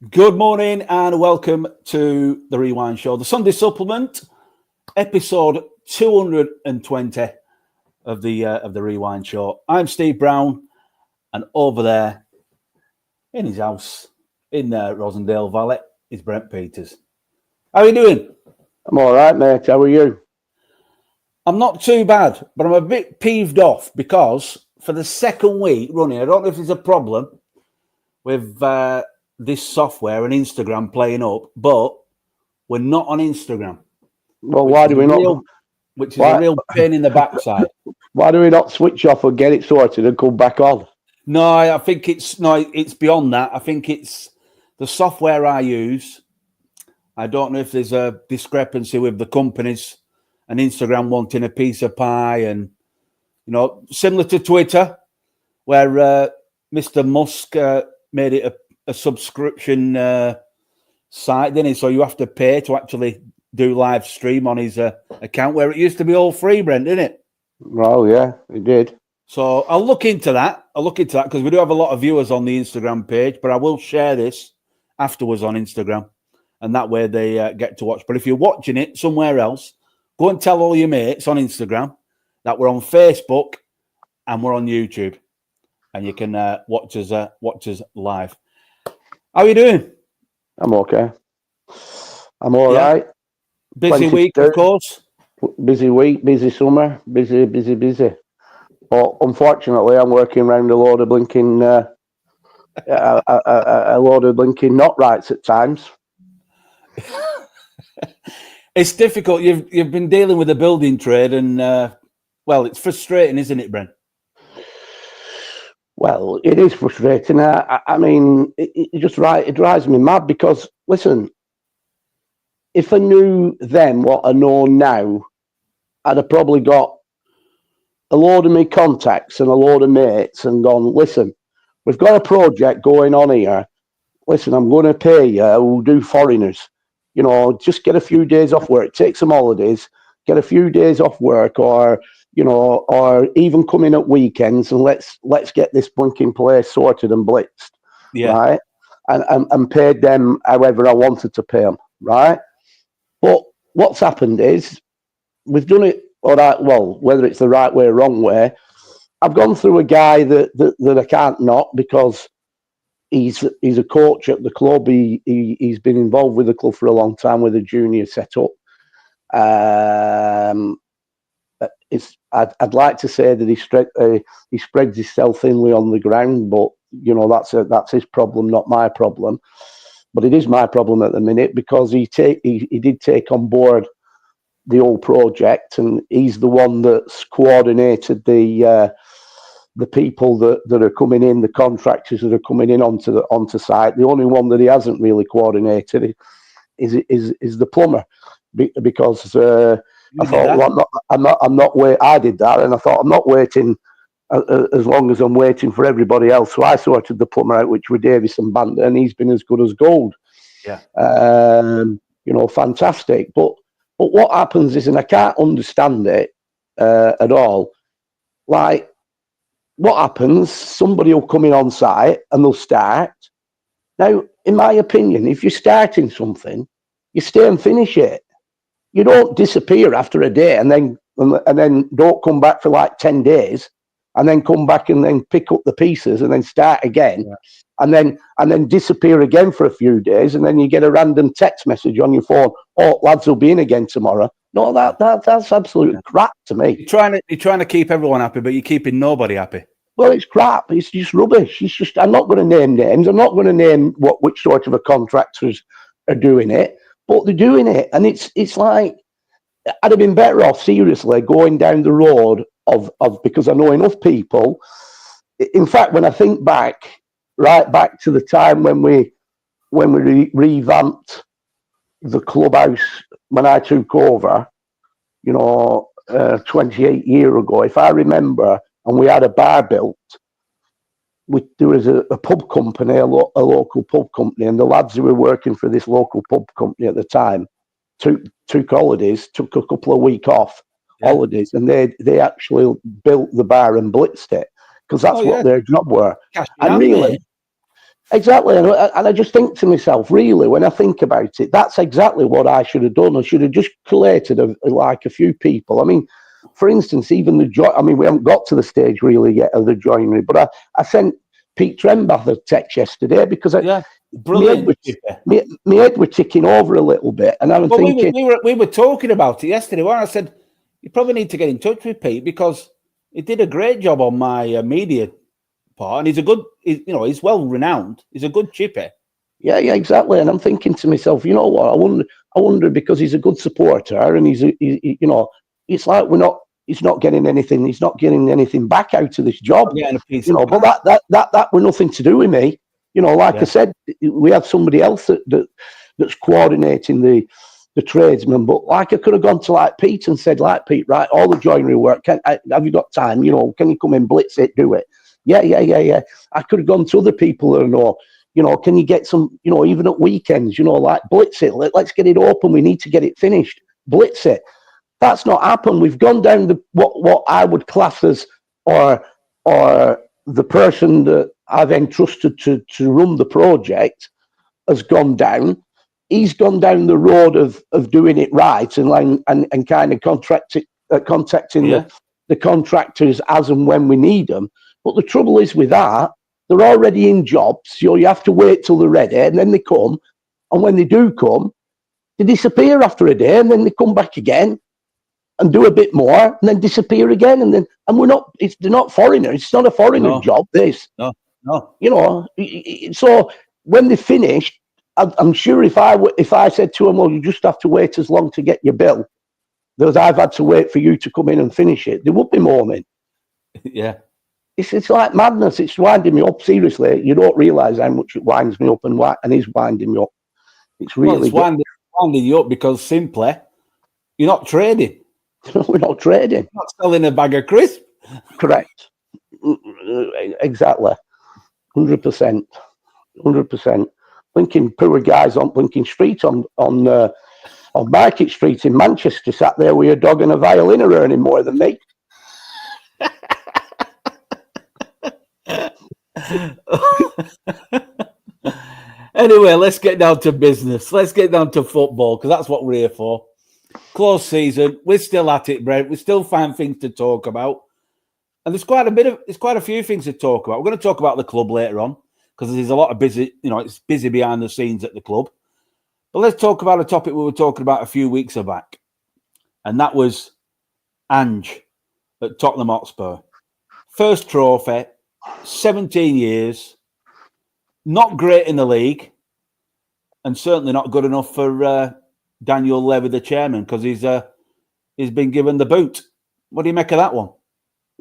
Good morning and welcome to the Rewind Show, the Sunday supplement, episode 220 of the Rewind Show. I'm Steve Brown, and over there in his house in Rosendale Valley is Brent Peters. How are you doing? I'm all right, mate. How are you? I'm not too bad, but I'm a bit peeved off because for the second week running, I don't know if there's a problem with this software and Instagram playing up, but we're not on Instagram. Well, why do we not? Which is a real pain in the backside. Why do we not switch off and get it sorted and come back on? No, I think it's beyond that. I think it's the software I use. I don't know if there's a discrepancy with the companies and Instagram wanting a piece of pie, and similar to Twitter, where Mr. Musk made it a subscription site, didn't he? So you have to pay to actually do live stream on his account, where it used to be all free, Brent, didn't it? Well, yeah, it did. So I'll look into that. Because we do have a lot of viewers on the Instagram page, but I will share this afterwards on Instagram, and that way they get to watch. But if you're watching it somewhere else, go and tell all your mates on Instagram that we're on Facebook and we're on YouTube, and you can watch us live. How are you doing? I'm okay. I'm all right. Busy week, of course. Busy week, busy summer, busy. But unfortunately, I'm working around a load of blinking not rights at times. It's difficult. You've been dealing with the building trade, and it's frustrating, isn't it, Brent? Well, it is frustrating. I mean, it drives me mad because, listen, if I knew then what I know now, I'd have probably got a load of my contacts and a load of mates and gone, listen, we've got a project going on here. Listen, I'm going to pay you. We'll do foreigners. Just get a few days off work, take some holidays, get a few days off work, or even come in at weekends and let's get this blinking place sorted and blitzed, right? And paid them however I wanted to pay them, right? But what's happened is we've done it all right. Well, whether it's the right way or wrong way, I've gone through a guy that I can't knock because he's a coach at the club. He's been involved with the club for a long time with a junior setup. I'd like to say that he spreads himself thinly on the ground, but that's his problem, not my problem. But it is my problem at the minute because he did take on board the whole project, and he's the one that's coordinated the people that are coming in, the contractors that are coming in onto site. The only one that he hasn't really coordinated is the plumber, because I thought, well, I'm not waiting. I did that, and I thought I'm not waiting as long as I'm waiting for everybody else. So I sorted the plumber out, which were Davis and Banda, and he's been as good as gold. Yeah, fantastic. But what happens is, and I can't understand it at all. Like, what happens? Somebody will come in on site and they'll start. Now, in my opinion, if you're starting something, you stay and finish it. You don't disappear after a day and then don't come back for like 10 days and then come back and then pick up the pieces and then start again, and then disappear again for a few days, and then you get a random text message on your phone, oh, lads will be in again tomorrow. No, that's absolute crap to me. You're trying to keep everyone happy, but you're keeping nobody happy. Well, it's crap. It's just rubbish. I'm not going to name names. I'm not going to name which sort of a contractors are doing it, but they're doing it, and it's like I'd have been better off seriously going down the road of because I know enough people. In fact, when I think right back to the time when we revamped the clubhouse when I took over, 28 years ago, if I remember, and we had a bar built. There was a pub company, a local pub company, and the lads who were working for this local pub company at the time took holidays, took a couple of weeks off holidays, and they actually built the bar and blitzed it because that's what their job were. And really, Exactly, and I just think to myself, really, when I think about it, that's exactly what I should have done. I should have just collated like a few people. I mean, for instance, even I mean, we haven't got to the stage really yet of the joinery, but I sent Pete Trembath a text yesterday because brilliant. My head were ticking over a little bit, and I'm thinking, we were talking about it yesterday. When I said you probably need to get in touch with Pete because he did a great job on my media part, and he's well renowned. He's a good chippy. Yeah, exactly. And I'm thinking to myself, you know what? I wonder because he's a good supporter, and it's like he's not getting anything. He's not getting anything back out of this job. But that were nothing to do with me. I said, we have somebody else that's coordinating the tradesmen. But like I could have gone to like Pete and said, like Pete, right, all the joinery work. Have you got time? Can you come in, blitz it, do it? Yeah. I could have gone to other people that I know. Can you get some, even at weekends, like blitz it. Let's get it open. We need to get it finished. Blitz it. That's not happened. We've gone down what I would class as, or the person that I've entrusted to run the project has gone down. He's gone down the road of doing it right and kind of contacting the contractors as and when we need them. But the trouble is with that, they're already in jobs, so you have to wait till they're ready, and then they come. And when they do come, they disappear after a day, and then they come back again and do a bit more, and then disappear again. And they're not foreigners. It's not a foreigner job, this. No. So when they finished, I'm sure if I said to them, well, you just have to wait as long to get your bill, that I've had to wait for you to come in and finish it, they would be moaning. Yeah. It's like madness. It's winding me up. Seriously, you don't realise how much it winds me up and is winding me up. It's really winding you up because simply you're not trading. We're not trading. You're not selling a bag of crisps. Correct. Exactly. 100%. 100%. Blinking poor guys on Blinking Street on Market Street in Manchester sat there with a dog and a violin are earning more than me. Anyway, let's get down to business. Let's get down to football because that's what we're here for. Close season. We're still at it, Brent. We still find things to talk about, and there's quite a few things to talk about. We're going to talk about the club later on because there's a lot of busy. It's busy behind the scenes at the club. But let's talk about a topic we were talking about a few weeks back, and that was Ange at Tottenham Hotspur. First trophy. 17 years, not great in the league, and certainly not good enough for Daniel Levy, the chairman, because he's been given the boot. What do you make of that one?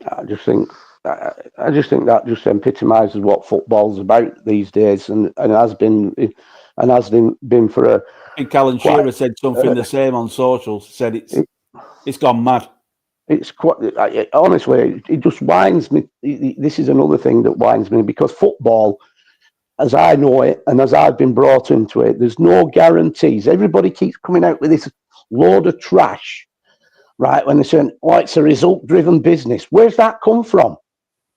I just think that just epitomises what football's about these days, and has been for a. I think Alan Shearer said something the same on socials. Said it's gone mad. It's quite honestly, it just winds me. This is another thing that winds me because football, as I know it and as I've been brought into it, there's no guarantees. Everybody keeps coming out with this load of trash, right? When they're saying, "Oh, it's a result-driven business." Where's that come from?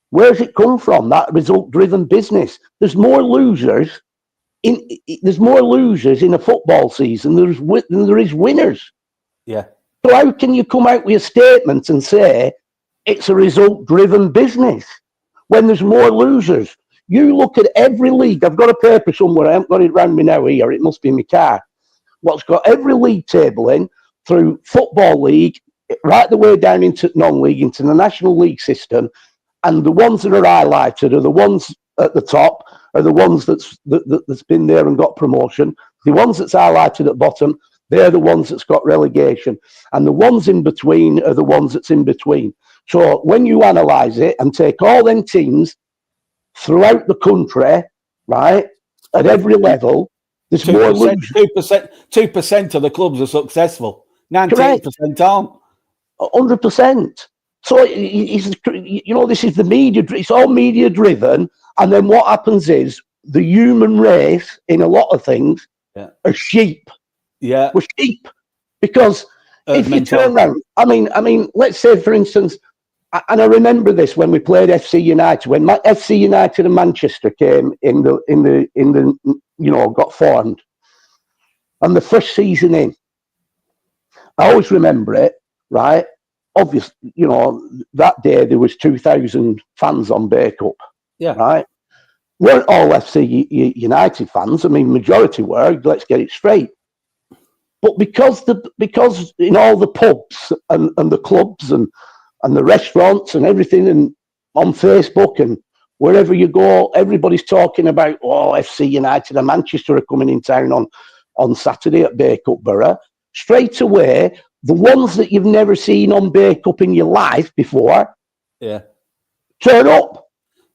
Where's it come from? That result-driven business. There's more losers in a football season than there is winners. Yeah. So how can you come out with a statement and say it's a result-driven business when there's more losers? You look at every league. I've got a paper somewhere. I haven't got it around me now here. It must be in my car. What's got every league table in through Football League, right the way down into non-league, into the National League system. And the ones that are highlighted are the ones at the top, are the ones that's been there and got promotion. The ones that's highlighted at bottom, they're the ones that's got relegation. And the ones in between are the ones that's in between. So when you analyse it and take all them teams throughout the country, right, at every level, there's 2%, more losers. 2% of the clubs are successful. 98% aren't. 100%. So, this is the media. It's all media driven. And then what happens is the human race in a lot of things are sheep. Yeah. We're sheep. Because if you turn around, I mean, let's say, for instance, and I remember this when we played FC United, when FC United and Manchester came in the got formed, and the first season in, I always remember it, right? Obviously, that day there was 2,000 fans on Bacup, right? Weren't all FC United fans. I mean, majority were. Let's get it straight. But because in all the pubs and the clubs and the restaurants and everything, and on Facebook and wherever you go, everybody's talking about, FC United and Manchester are coming in town on Saturday at Bacup Borough. Straight away, the ones that you've never seen on Bacup in your life before, turn up.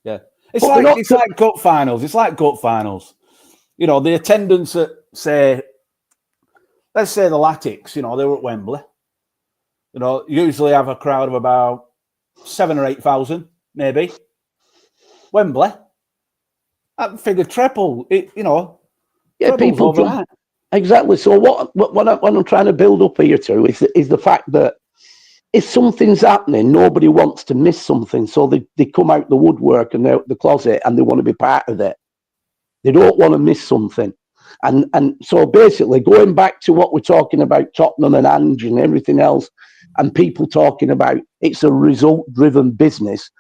Yeah, it's like cup finals. It's like cup finals. The attendance at, let's say the Latics, they were at Wembley. Usually have a crowd of about 7,000 or 8,000, maybe. Wembley, that figure triple. People jump. Exactly. So what I'm trying to build up here to is the fact that if something's happening, nobody wants to miss something. So they come out the woodwork and the closet and they want to be part of it. They don't want to miss something. And so basically going back to what we're talking about, Tottenham and Ange and everything else, and people talking about it's a result-driven business,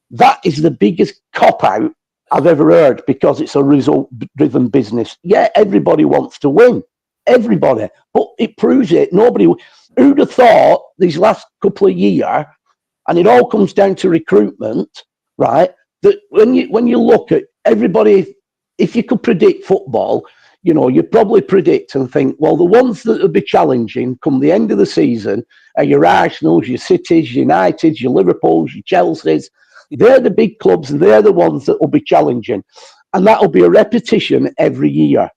that is the biggest cop-out I've ever heard, because it's a result-driven business. Yeah, everybody wants to win. Everybody. But it proves it. Who'd have thought these last couple of years, and it all comes down to recruitment, right, that when you look at everybody, if you could predict football, you'd probably predict and think, well, the ones that will be challenging come the end of the season are your Arsenals, your Cities, your Uniteds, your Liverpools, your Chelseas. They're the big clubs, and they're the ones that will be challenging. And that'll be a repetition every year.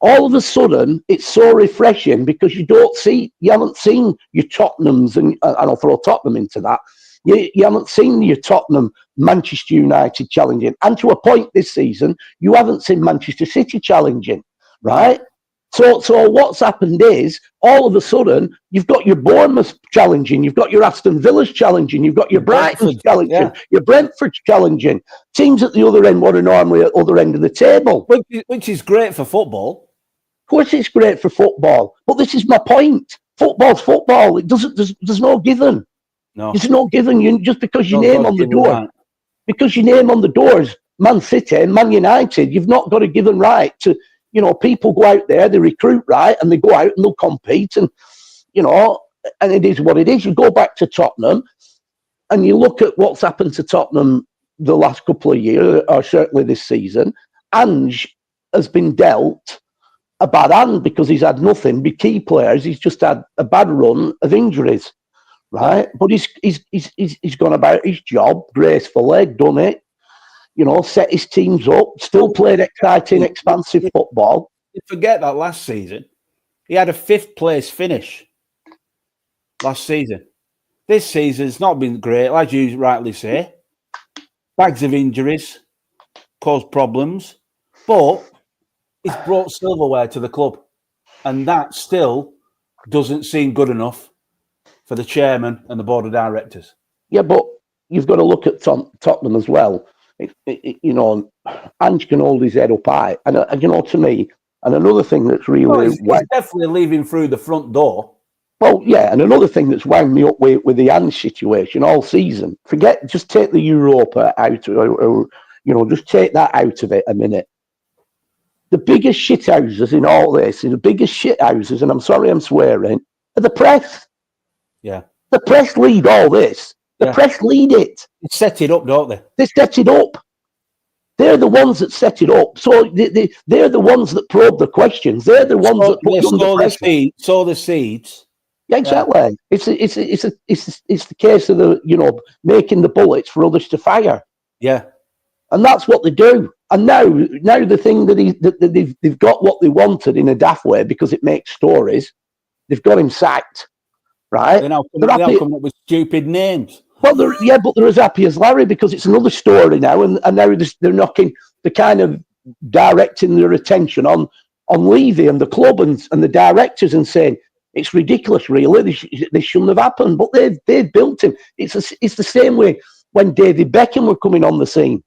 All of a sudden, it's so refreshing because you haven't seen your Tottenhams, and I'll throw Tottenham into that. You haven't seen your Tottenham, Manchester United challenging. And to a point this season, you haven't seen Manchester City challenging, right? So what's happened is, all of a sudden, you've got your Bournemouth challenging, you've got your Aston Villas challenging, you've got your Brightons challenging, your Brentford's challenging. Teams at the other end what are normally at the other end of the table. Which is great for football. Of course it's great for football. But this is my point. Football's football. It doesn't. There's no given. No. There's no given. Just because your name on the door. Right. Because your name on the door is Man City and Man United, you've not got a given right to... people go out there, they recruit right, and they go out and they'll compete, and and it is what it is. You go back to Tottenham, and you look at what's happened to Tottenham the last couple of years, or certainly this season. Ange has been dealt a bad hand because he's had nothing. Be key players, he's just had a bad run of injuries, right? But he's gone about his job gracefully, done it. Set his teams up, still played exciting, expansive football. You forget that last season, he had a 5th place finish last season. This season's not been great, like you rightly say. Bags of injuries, caused problems, but he's brought silverware to the club, and that still doesn't seem good enough for the chairman and the board of directors. Yeah, but you've got to look at Tottenham as well. Ange can hold his head up high, and to me, and another thing that's really he's definitely leaving through the front door. Well, yeah, and another thing that's wound me up with the Ange situation all season. Just take the Europa out, or just take that out of it a minute. The biggest shithouses in all this, the biggest shithouses, and I'm sorry I'm swearing, are the press. Yeah, the press lead all this. The press lead it. They set it up, don't they? They set it up. They're the ones that set it up. So they're the ones that probe the questions. They're the ones that put under pressure. Sow the seeds. Yeah, exactly. Yeah. It's the case of making the bullets for others to fire. Yeah, and that's what they do. And now the thing that they've got what they wanted in a daft way because it makes stories. They've got him sacked, right? They're now coming up with stupid names. Well, but they're as happy as Larry because it's another story now, and now they're kind of directing their attention on Levy and the club and the directors and saying It's ridiculous, really. They shouldn't have happened, but they've built him. It's the same way when David Beckham were coming on the scene.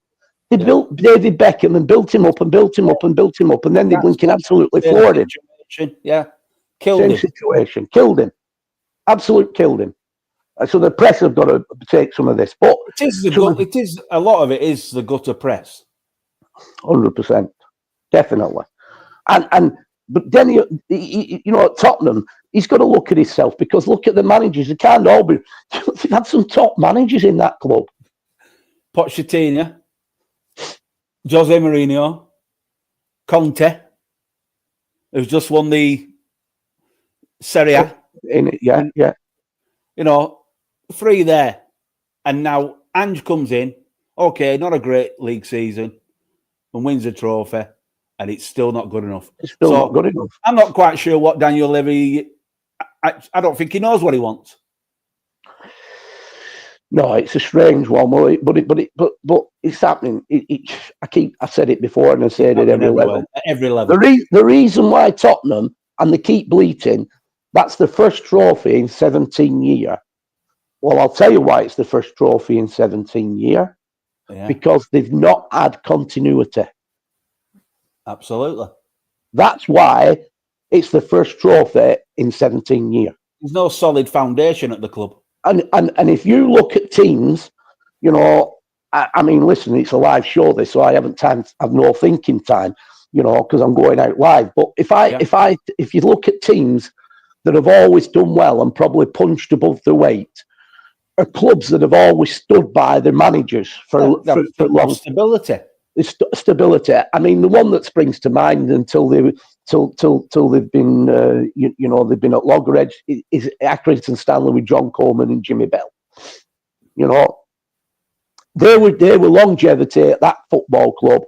They built David Beckham and built him up and built him up and built him up, and then they blinking absolutely floored him. Yeah, killed Same him. situation, killed him, absolute killed him. So the press have got to take some of this, but it is a lot of it is the gutter press. 100%, definitely, but then you know, at Tottenham, he's got to look at himself, because look at the managers; they can't all be. They've had some top managers in that club. Pochettino, Jose Mourinho, Conte, who's just won the Serie A. Yeah. You know, 3 there. And now Ange comes in. Okay, not a great league season, and wins a trophy, and it's still not good enough. It's still not good enough. I'm not quite sure what Daniel Levy... I don't think he knows what he wants. No, it's a strange one, but it's happening. I said it before, and I said it every level. Every level. The reason why Tottenham, and they keep bleating, that's the first trophy in 17 years. Well, I'll tell you why it's the first trophy in 17 years. Yeah. Because they've not had continuity. Absolutely. That's why it's the first trophy in 17 years. There's no solid foundation at the club. And if you look at teams, you know, I mean, listen, it's a live show this, so I have no thinking time, you know, because I'm going out live. But if you look at teams that have always done well and probably punched above the weight, are clubs that have always stood by their managers for long stability. Stability. I mean, the one that springs to mind until they've been, you know, they've been at loggerheads is Accrington Stanley with John Coleman and Jimmy Bell. You know, they were longevity at that football club,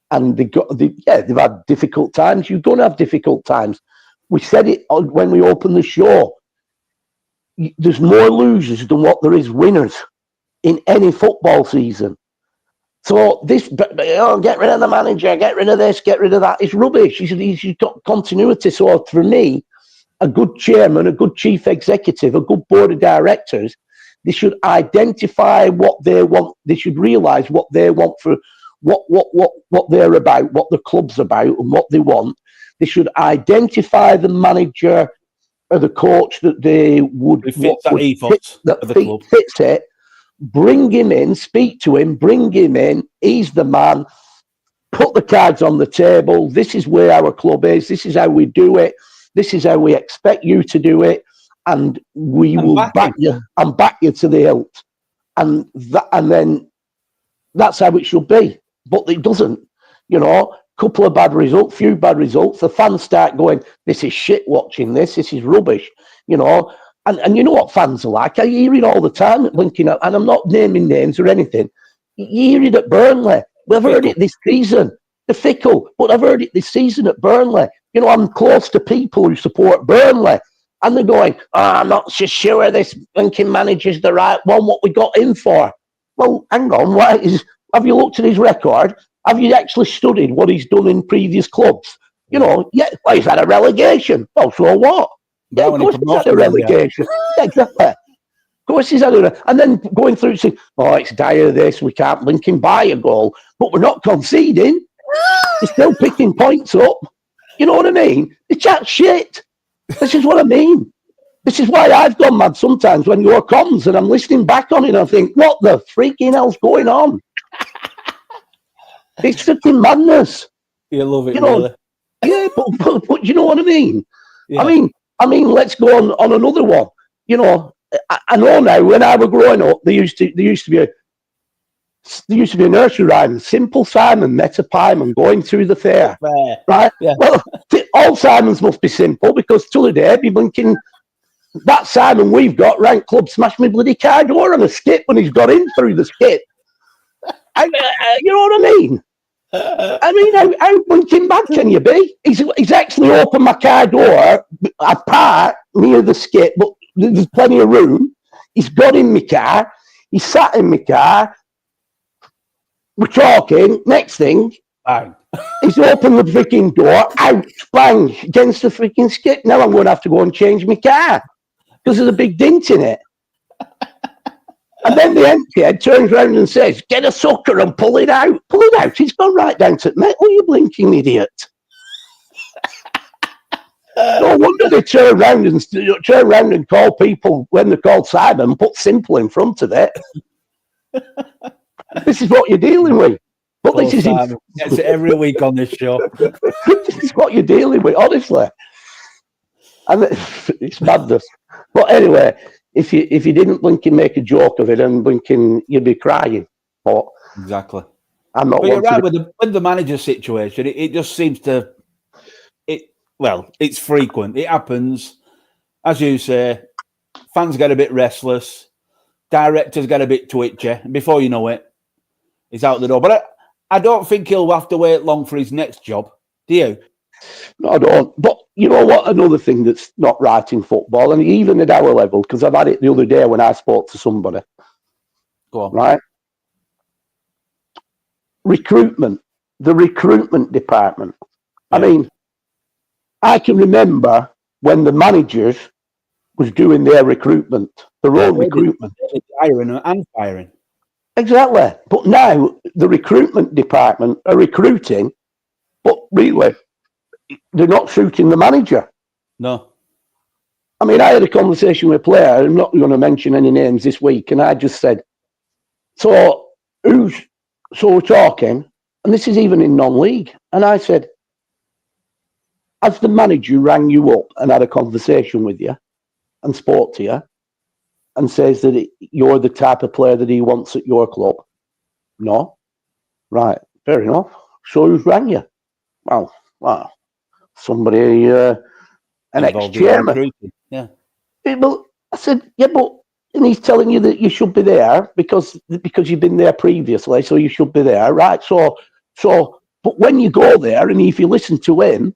and they've had difficult times. You're going to have difficult times. We said it when we opened the show. There's more losers than what there is winners in any football season. So get rid of the manager, get rid of this, get rid of that. It's rubbish. He's got continuity. So for me, a good chairman, a good chief executive, a good board of directors, they should identify what they want. They should realise what they want for what they're about, what the club's about, and what they want. They should identify the manager or the coach that they would fit that ethos of the club. Fits it. Bring him in, speak to him, bring him in. He's the man. Put the cards on the table. This is where our club is. This is how we do it. This is how we expect you to do it. And we will back you and back you to the hilt. And then that's how it should be. But it doesn't. You know, couple of bad results, few bad results. The fans start going, this is shit watching this. This is rubbish. You know, and you know what fans are like. I hear it all the time at Lincoln, and I'm not naming names or anything. You hear it at Burnley. We've heard it this season. They're fickle, but I've heard it this season at Burnley. You know, I'm close to people who support Burnley, and they're going, I'm not so sure this Lincoln manager's the right one, what we got in for. Well, hang on, have you looked at his record? Have you actually studied what he's done in previous clubs? You know, well, he's had a relegation. Oh, so what? Yeah, of course he's had a relegation. Yeah, exactly. Of course he's had a... And then going through saying, it's dire this, we can't link him by a goal, but we're not conceding. We're still picking points up. You know what I mean? They chat shit. This is what I mean. This is why I've gone mad sometimes when you're comms and I'm listening back on it and I think, what the freaking hell's going on? It's freaking madness. You love it, you know, really. Yeah, but you know what I mean? Yeah. I mean, let's go on another one. You know, I know now. When I was growing up, there used to be a nursery rhyme. Simple Simon met a pieman going through the fair. Right? Yeah. Well, all Simons must be simple because today be blinking. That Simon we've got rank club smashed me bloody car door on a skip when he's got in through the skip. You know what I mean? I mean, how blinking bad can you be? He's actually opened my car door, I park near the skip, but there's plenty of room. He's got in my car. He's sat in my car. We're talking. Next thing, bang. He's opened the freaking door, out, bang, against the freaking skip. Now I'm going to have to go and change my car because there's a big dint in it. And then the empty head turns around and says, get a sucker and pull it out. Pull it out. He's gone right down to metal, you blinking idiot. No wonder they turn around and call people, when they're called Simon, put simple in front of it. This is what you're dealing with. But this is it's every week on this show. This is what you're dealing with, honestly. And it's madness. But anyway, if you didn't blinking make a joke of it and blinking, you'd be crying. But exactly. I'm not. But you're right with the manager situation. It just seems to. It's frequent. It happens, as you say. Fans get a bit restless. Directors get a bit twitchy, and before you know it, he's out the door. But I don't think he'll have to wait long for his next job. Do you? No, I don't. But you know what? Another thing that's not right in football, and even at our level, because I've had it the other day when I spoke to somebody. Go on. Right? Recruitment. The recruitment department. Yeah. I mean, I can remember when the managers was doing their recruitment, their own recruitment. Hiring and firing. Exactly. But now the recruitment department are recruiting, but really, they're not shooting the manager. No. I mean, I had a conversation with a player, I'm not going to mention any names this week, and I just said, so we're talking, and this is even in non-league, and I said, has the manager rang you up and had a conversation with you and spoke to you and says that you're the type of player that he wants at your club? No. Right, fair enough. So who's rang you? Well, somebody, an ex-chairman. Yeah. But I said, yeah, but and he's telling you that you should be there because you've been there previously, so you should be there, right? So, but when you go there and if you listen to him,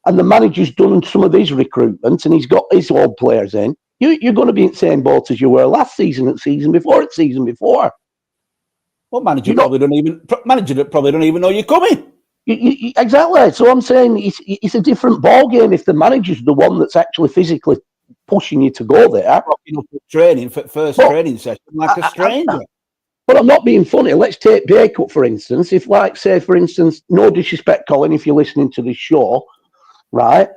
and the manager's done some of these recruitments and he's got his old players in, you're going to be in the same boat as you were last season, and season before. Well, manager probably don't even know you're coming. Exactly. So I'm saying it's a different ball game if the manager's the one that's actually physically pushing you to go there. Training for training session like a stranger. But I'm not being funny. Let's take Baycup, for instance. If, like, say, for instance, no disrespect, Colin, if you're listening to this show, right?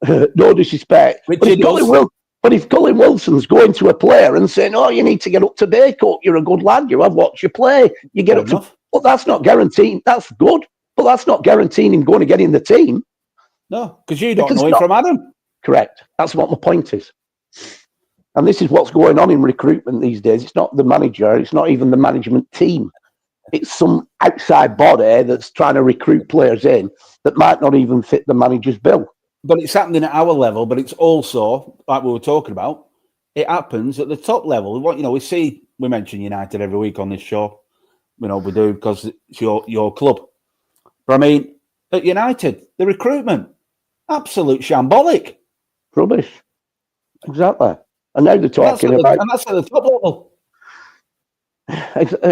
No disrespect. But if Colin Wilson's going to a player and saying, oh, you need to get up to Baycup, you're a good lad, I've watched you play, you get up to... But that's not guaranteeing. That's good. But that's not guaranteeing him going to get in the team. No, because you don't know him from Adam. Correct. That's what my point is. And this is what's going on in recruitment these days. It's not the manager. It's not even the management team. It's some outside body that's trying to recruit players in that might not even fit the manager's bill. But it's happening at our level, but it's also, like we were talking about, it happens at the top level. We mention United every week on this show. We do because it's your club. But I mean, at United, the recruitment, absolute shambolic. Rubbish. Exactly. And now they're talking about... And that's at the top level.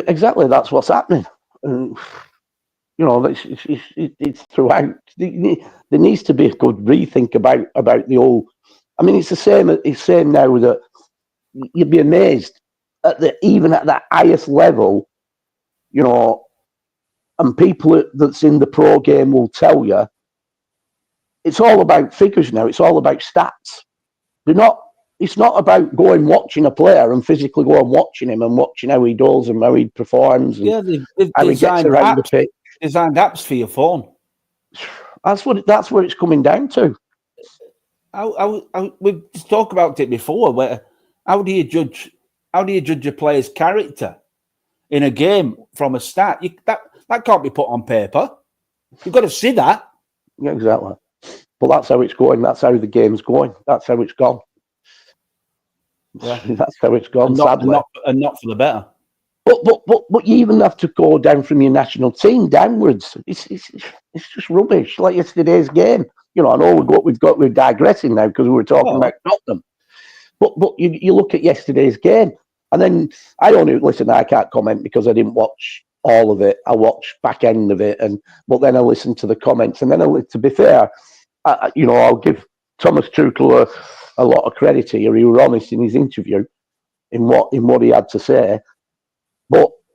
Exactly, that's what's happening. It's throughout. There needs to be a good rethink about the whole... I mean, it's the same now that you'd be amazed even at that highest level, and people that's in the pro game will tell you it's all about figures now. It's all about stats. It's not about going watching a player and physically going watching him and watching how he does and how he performs. And they've how he gets around the pitch. Designed apps for your phone. That's where it's coming down to. We've talked about it before. How do you judge a player's character in a game from a stat? That can't be put on paper. You've got to see that. Yeah, exactly. But that's how it's going. That's how the game's going. That's how it's gone. Yeah, that's how it's gone. Sadly, and not for the better. But you even have to go down from your national team downwards. It's just rubbish. Like yesterday's game. I know we're digressing now because we were talking about Tottenham. But you look at yesterday's game, and then I can't comment because I didn't watch all of it. I watched back end of it, but then I listened to the comments, and then to be fair, I'll give Thomas Tuchel a lot of credit here. He was honest in his interview in what he had to say.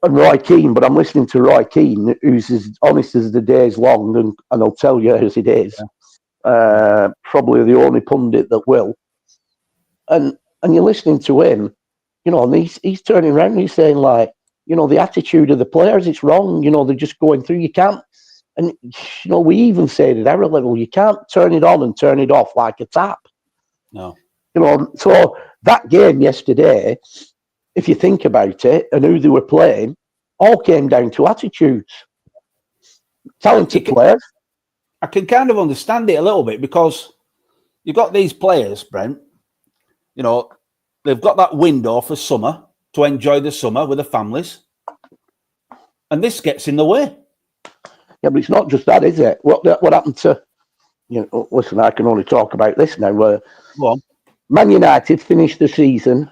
And Roy Keane, but I'm listening to Roy Keane, who's as honest as the day's long, and I'll tell you as it is. Probably the only pundit that will. And you're listening to him, and he's turning around and he's saying, like, the attitude of the players, it's wrong. They're just going through. You can't, and we even said at our level, you can't turn it on and turn it off like a tap. No. So that game yesterday, if you think about it, and who they were playing, all came down to attitudes. Talented players. I can kind of understand it a little bit, because you've got these players, Brent, they've got that window for summer to enjoy the summer with their families, and this gets in the way. Yeah, but it's not just that, is it? What happened to, listen, I can only talk about this now. Go on. Man United finished the season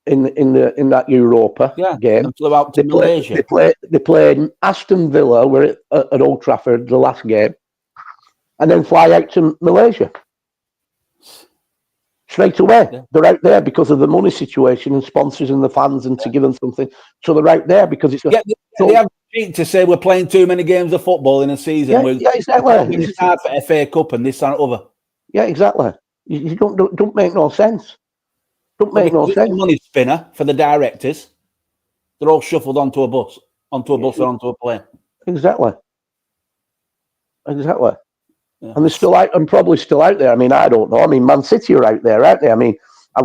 in that Europa game. And flew out to Malaysia. They played Aston Villa, were at Old Trafford the last game, and then fly out to Malaysia straight away. Yeah. They're out there because of the money situation and sponsors and the fans, and to give them something. So they're out there because it's. They have to say we're playing too many games of football in a season. Yeah, exactly. It's hard for FA Cup and this and other. Yeah, exactly. You don't make no sense. Don't make no sense. It's a money spinner for the directors. They're all shuffled onto a bus or onto a plane. Exactly. Yeah. And they're still out, and probably still out there. I mean, I don't know. I mean, Man City are out there, aren't they? I mean, I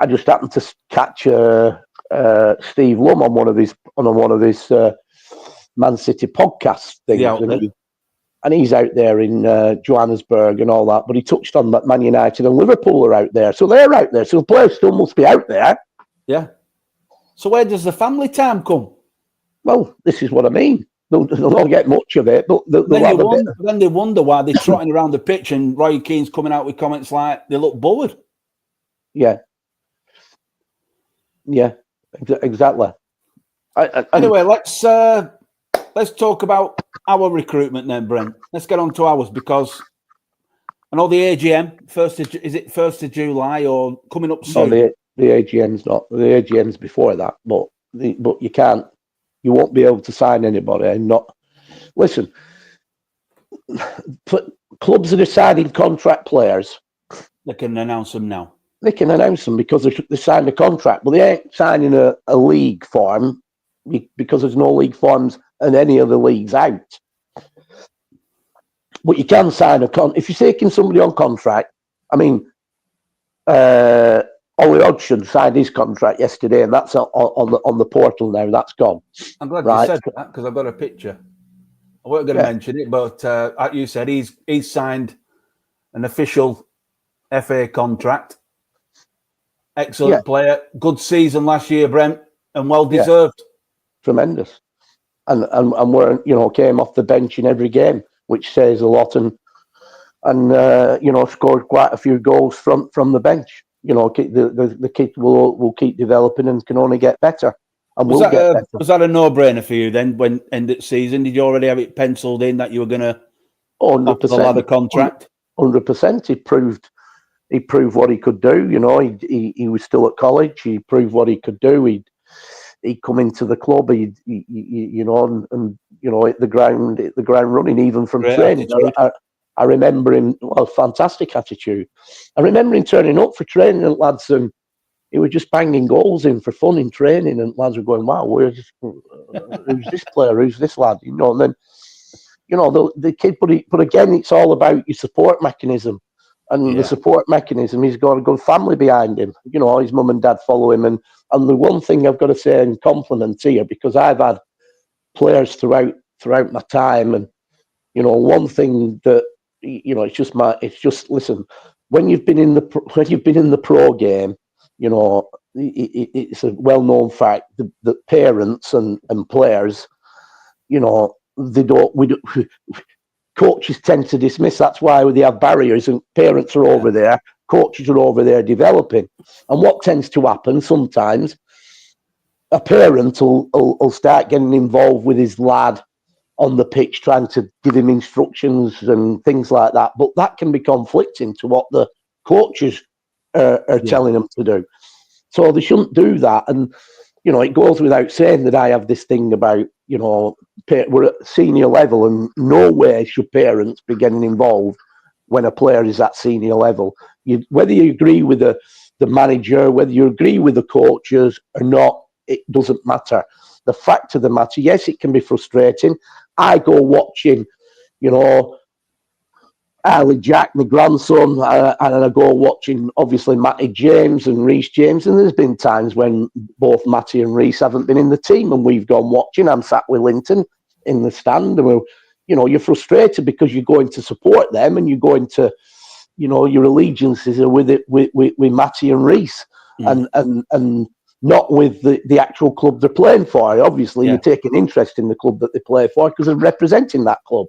just happened to catch Steve Lum on one of his Man City podcast things, and he's out there in Johannesburg and all that. But he touched on that Man United and Liverpool are out there, so they're out there. So the players still must be out there. Yeah. So where does the family time come? Well, this is what I mean. They'll not get much of it, but then they wonder why they're trotting around the pitch and Roy Keane's coming out with comments like they look bored. Yeah. Yeah, exactly. Anyway, let's talk about our recruitment then, Brent. Let's get on to ours, because I know the AGM, is it 1st of July or coming up soon? No, the AGM's not. The AGM's before that, but you won't be able to sign anybody and not. Listen, clubs that are signing contract players, they can announce them now. They can announce them because they signed a contract, but they ain't signing a league form because there's no league forms and any other leagues out. But you can sign if you're taking somebody on contract. I mean, Ollie Hodgson signed his contract yesterday, and that's on the portal now. That's gone. I'm glad you said that, because I've got a picture. I wasn't going to mention it, but like you said, he's signed an official FA contract. Excellent player, good season last year, Brent, and well deserved. Tremendous, and we're came off the bench in every game, which says a lot, and scored quite a few goals from the bench. The kid will keep developing and can only get better. And was that a no-brainer for you then when end of season? Did you already have it penciled in that you were going to 100% the ladder contract? 100%. He proved what he could do. He was still at college. He proved what he could do. He'd come into the club. Hit the ground running, even from training. I remember him. Well, fantastic attitude. I remember him turning up for training, and lads, and he was just banging goals in for fun in training, and lads were going, "Wow, who's this player? Who's this lad?" And then, the kid. But again, it's all about your support mechanism, and the support mechanism. He's got a good family behind him. His mum and dad follow him, and the one thing I've got to say in compliment here, because I've had players throughout my time, and one thing that. It's just listen. When you've been in the pro game, it's a well-known fact that parents and players, coaches tend to dismiss. That's why they have barriers, and parents are over there, coaches are over there developing. And what tends to happen sometimes, a parent will start getting involved with his lad on the pitch, trying to give him instructions and things like that. But that can be conflicting to what the coaches are telling them to do. So they shouldn't do that. And, you know, it goes without saying that I have this thing about, you know, we're at senior level and nowhere should parents be getting involved when a player is at senior level. Whether you agree with the manager, whether you agree with the coaches or not, it doesn't matter. The fact of the matter, yes, it can be frustrating. I go watching, you know, Ali Jack, my grandson, and I go watching, obviously, Matty James and Reece James. And there's been times when both Matty and Reece haven't been in the team and we've gone watching. I'm sat with Linton in the stand and you know, you're frustrated because you're going to support them and you're going to, you know, your allegiances are with Matty and Reece and not with the actual club they're playing for. Obviously, you take an interest in the club that they play for because they're representing that club.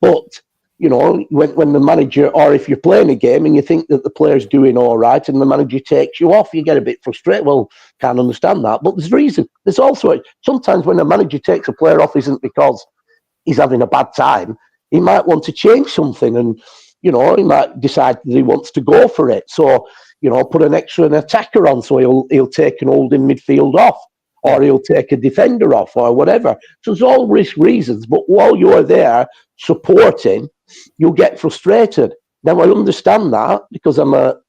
But, you know, when the manager, or if you're playing a game and you think that the player's doing all right and the manager takes you off, you get a bit frustrated. Well, can't understand that. But there's reason. There's also, sometimes when a manager takes a player off isn't because he's having a bad time. He might want to change something and, you know, he might decide that he wants to go for it. So, you know, put an attacker on, so he'll take an holding midfield off, or he'll take a defender off, or whatever. So there's all reasons. But while you're there supporting, you'll get frustrated. Now I understand that because I'm a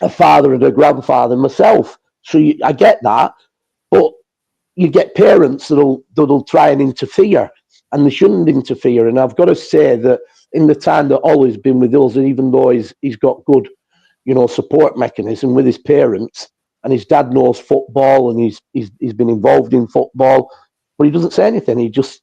father and a grandfather myself, so I get that. But you get parents that'll try and interfere, and they shouldn't interfere. And I've got to say that in the time that Ollie's been with us, and even though he's got good, you know, support mechanism with his parents, and his dad knows football, and he's been involved in football, but he doesn't say anything. He just,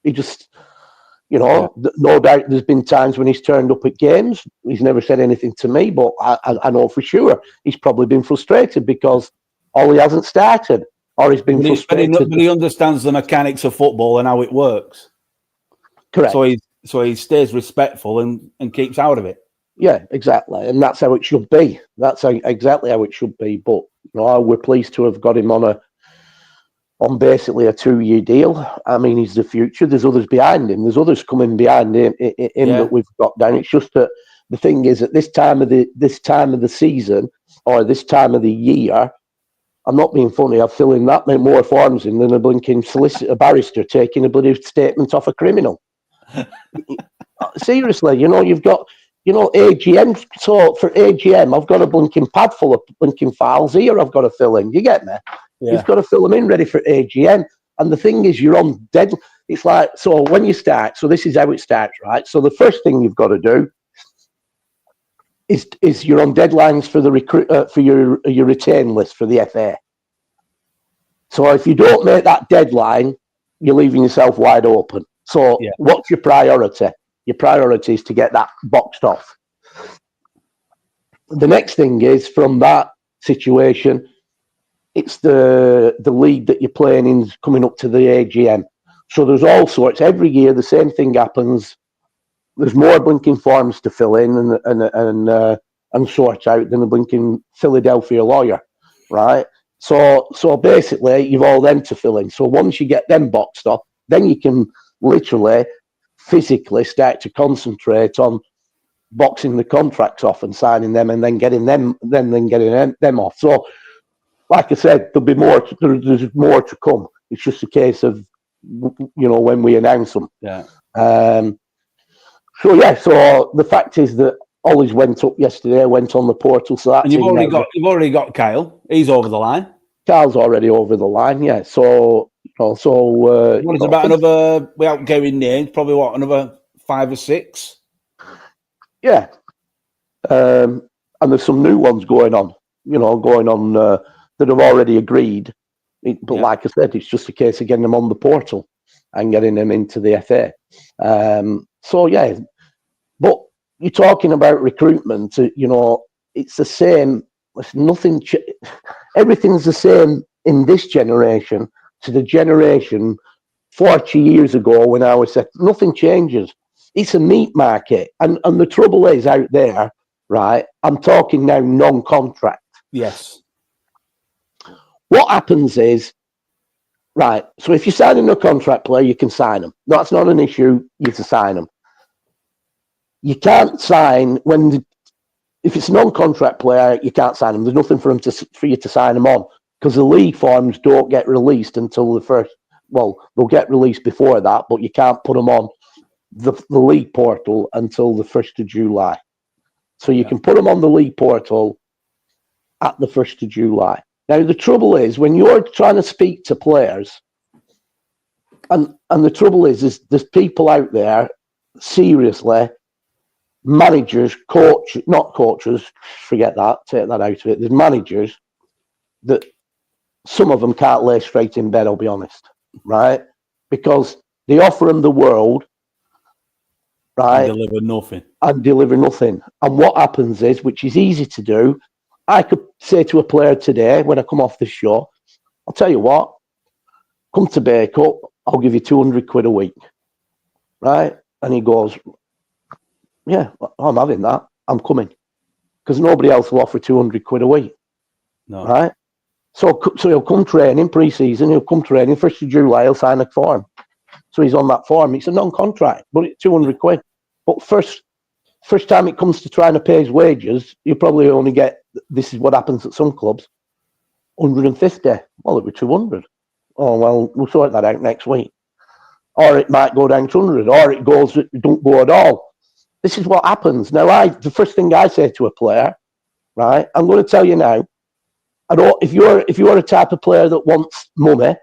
you know, no doubt there's been times when he's turned up at games. He's never said anything to me, but I know for sure he's probably been frustrated because Ollie hasn't started, or he's been frustrated. But he understands the mechanics of football and how it works. Correct. So he stays respectful and keeps out of it. Yeah, exactly, and that's how it should be. That's exactly how it should be. But you know, we're pleased to have got him on basically a 2-year deal. I mean, he's the future. There's others behind him. There's others coming behind him that we've got down. It's just that the thing is, at this time of the season or this time of the year, I'm not being funny. I'm filling that many more forms in than a blinking solicitor, barrister taking a bloody statement off a criminal. Seriously, you know, you've got, you know, AGM. So for AGM, I've got a blinking pad full of blinking files here I've got to fill in. You get me? Yeah. You've got to fill them in ready for AGM. And the thing is, you're on dead. It's like, so when you start, so this is how it starts, right? So the first thing you've got to do is you're on deadlines for the for your retain list for the FA. So if you don't make that deadline, you're leaving yourself wide open. So what's your priority? Your priority is to get that boxed off. The next thing is, from that situation, it's the league that you're playing in coming up to the AGM. So there's all sorts. Every year the same thing happens. There's more blinking forms to fill in and sort out than a blinking Philadelphia lawyer, right? So basically you've all them to fill in. So once you get them boxed off, then you can literally physically start to concentrate on boxing the contracts off and signing them, and then getting them off. So, like I said, there'll be more. There's more to come. It's just a case of, you know, when we announce them. Yeah. So the fact is that Ollie's went up yesterday. Went on the portal. So that's, and you've already got Kyle. He's over the line. Kyle's already over the line. Yeah. So. What is about another, without going names, probably another 5 or 6? Yeah. And there's some new ones going on that have already agreed. But like I said, it's just a case of getting them on the portal and getting them into the FA. But you're talking about recruitment, you know, it's the same. There's nothing, everything's the same in this generation to the generation 40 years ago when I was said, nothing changes. It's a meat market. And the trouble is out there, right? I'm talking now non-contract. Yes. what happens is, right, so if you're signing a contract player, you can sign them. That's not an issue. You can sign them. You can't sign if it's a non-contract player, you can't sign them. There's nothing for you to sign them on because the league forms don't get released until the first. Well, they'll get released before that, but you can't put them on the league portal until the 1st of July. So you can put them on the league portal at the 1st of July. Now, the trouble is when you're trying to speak to players, and the trouble is there's people out there, seriously, managers, not coaches, forget that, take that out of it. There's managers that some of them can't lay straight in bed, I'll be honest, right? Because they offer them the world, right? And deliver nothing. And what happens is, which is easy to do, I could say to a player today when I come off the show, I'll tell you what, come to Bacup, I'll give you 200 quid a week, right? And he goes, yeah, I'm having that. I'm coming. Because nobody else will offer 200 quid a week, right? So he'll come training pre-season, he'll come training, 1st of July, he'll sign a form. So he's on that form. It's a non-contract, but it's 200 quid. But first time it comes to trying to pay his wages, you probably only get, this is what happens at some clubs, 150. Well, it'll be 200. Oh, well, we'll sort that out next week. Or it might go down to 100, or it don't go at all. This is what happens. Now, the first thing I say to a player, right, I'm going to tell you now, if you're a type of player that wants money,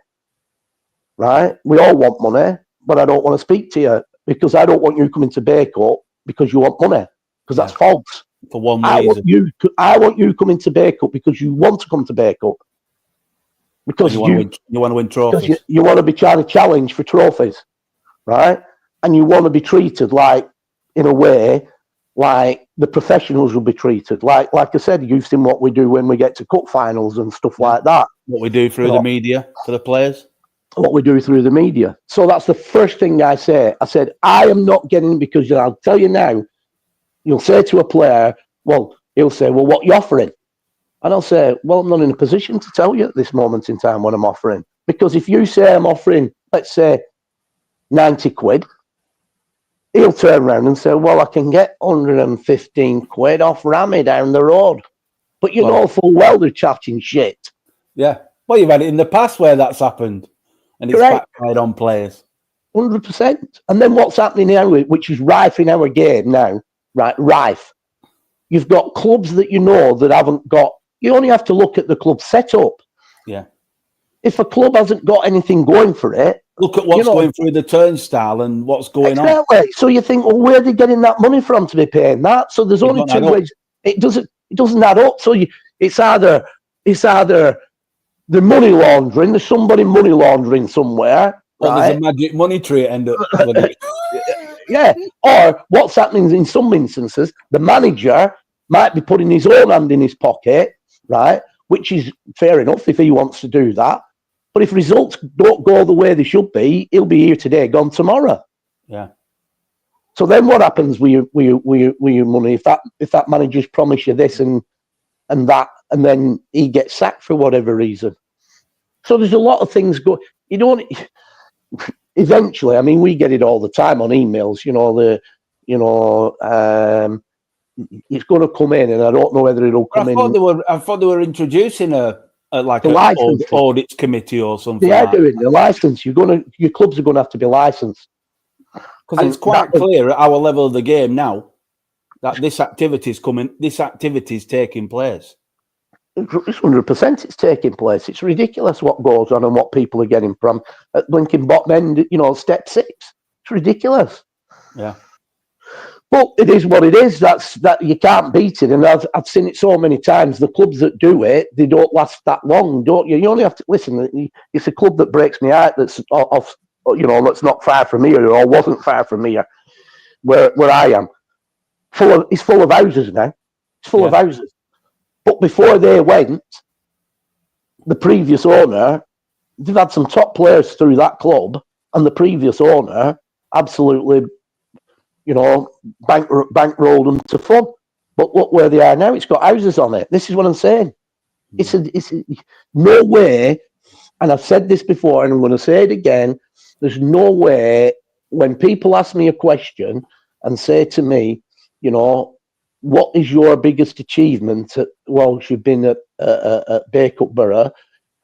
right, we all want money, but I don't want to speak to you because I don't want you coming to Bacup because you want money, because that's false. For one reason. I want you coming to Bacup because you want to come to Bacup. Because you want to win trophies. You want to be trying to challenge for trophies, right? And you want to be treated in a way, like the professionals will be treated. Like I said, you've seen what we do when we get to cup finals and stuff like that. What we do through the media for the players. What we do through the media. So that's the first thing I say. I said, I am not getting, because I'll tell you now, you'll say to a player, well, he'll say, well, what are you offering? And I'll say, well, I'm not in a position to tell you at this moment in time what I'm offering. Because if you say I'm offering, let's say, 90 quid, he'll turn around and say, well, I can get 115 quid off Rami down the road. But you know full well they're chatting shit. Yeah. Well, you've had it in the past where that's happened. And it's backfired on players. 100%. And then what's happening now, which is rife in our game now, right? Rife. You've got clubs that you know that haven't got, you only have to look at the club setup. Yeah. If a club hasn't got anything going for it, look at what's going through the turnstile and what's going on. So you think, well, where are they getting that money from to be paying that? So there's only two ways. It doesn't add up. So it's either the money laundering, there's somebody money laundering somewhere. Or there's a magic money tree at end up. Yeah. Or what's happening in some instances, the manager might be putting his own hand in his pocket, right? Which is fair enough if he wants to do that. But if results don't go the way they should be, he'll be here today, gone tomorrow. Yeah. So then what happens with your money if that manager's promised you this and that, and then he gets sacked for whatever reason? So there's a lot of things go. You don't. Eventually, I mean, we get it all the time on emails. It's going to come in, and I don't know whether it'll come in. I thought they were introducing an audit committee or something. They are doing the license. Your clubs are going to have to be licensed. Because it's quite clear at our level of the game now that this activity is taking place. It's 100% it's taking place. It's ridiculous what goes on and what people are getting from at blinking bottom end, step 6. It's ridiculous. Yeah. But it is what it is. That you can't beat it. And I've seen it so many times. The clubs that do it, they don't last that long, don't you? You only have to listen. It's a club that breaks me out that's off, that's not far from here or wasn't far from here, where I am. It's full of houses now. It's full of houses. But before they went, the previous owner, they've had some top players through that club, and the previous owner absolutely, bankrolled them to fun. But look where they are now. It's got houses on it. This is what I'm saying. It's no way, and I've said this before, and I'm going to say it again. There's no way when people ask me a question and say to me, what is your biggest achievement whilst you've been at Bacup Borough?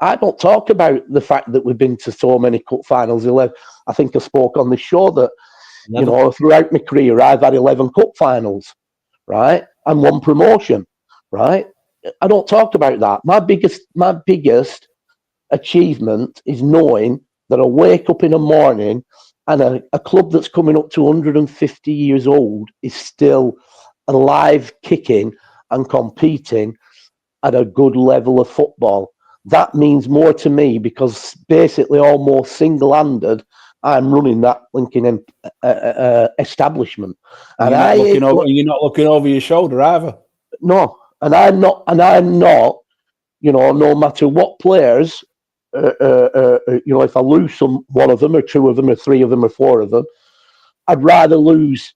I don't talk about the fact that we've been to so many cup finals. 11. I think I spoke on the show that, 11. Throughout my career, I've had 11 cup finals, right? And one promotion, right? I don't talk about that. My biggest achievement is knowing that I wake up in the morning and a club that's coming up to 150 years old is still alive, kicking and competing at a good level of football. That means more to me because basically almost single-handed, I'm running that Lincoln establishment. And you're not looking over your shoulder either. No, and I'm not, no matter what players, if I lose one of them or two of them or three of them or four of them, I'd rather lose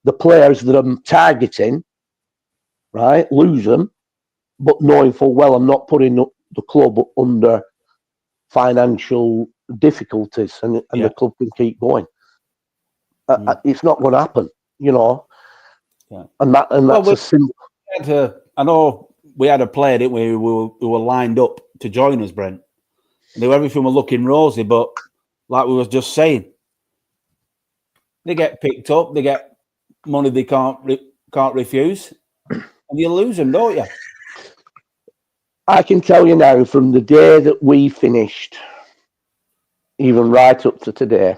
the players that I'm targeting, right? Lose them, but knowing full well I'm not putting the club under financial difficulties and the club can keep going. It's not going to happen, Yeah. And that's a simple. I know we had a player, didn't we, who were lined up to join us, Brent. And everything was looking rosy, but like we was just saying, they get picked up, they get money they can't refuse, and you lose them, don't you? I can tell you now, from the day that we finished, even right up to today,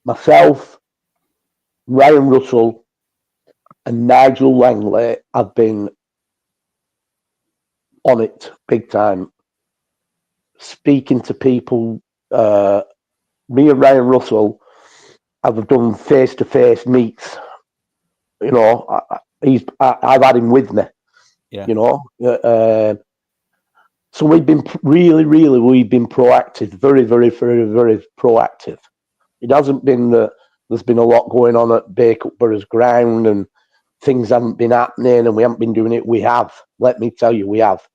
myself, Ryan Russell, and Nigel Langley have been on it big time, speaking to people. Me and Ryan Russell have done face-to-face meets. I've had him with me. Yeah. So we've been we've been proactive, very, very, very, very proactive. It hasn't been that there's been a lot going on at Bacup Borough's ground and things haven't been happening and we haven't been doing it. We have. Let me tell you, we have.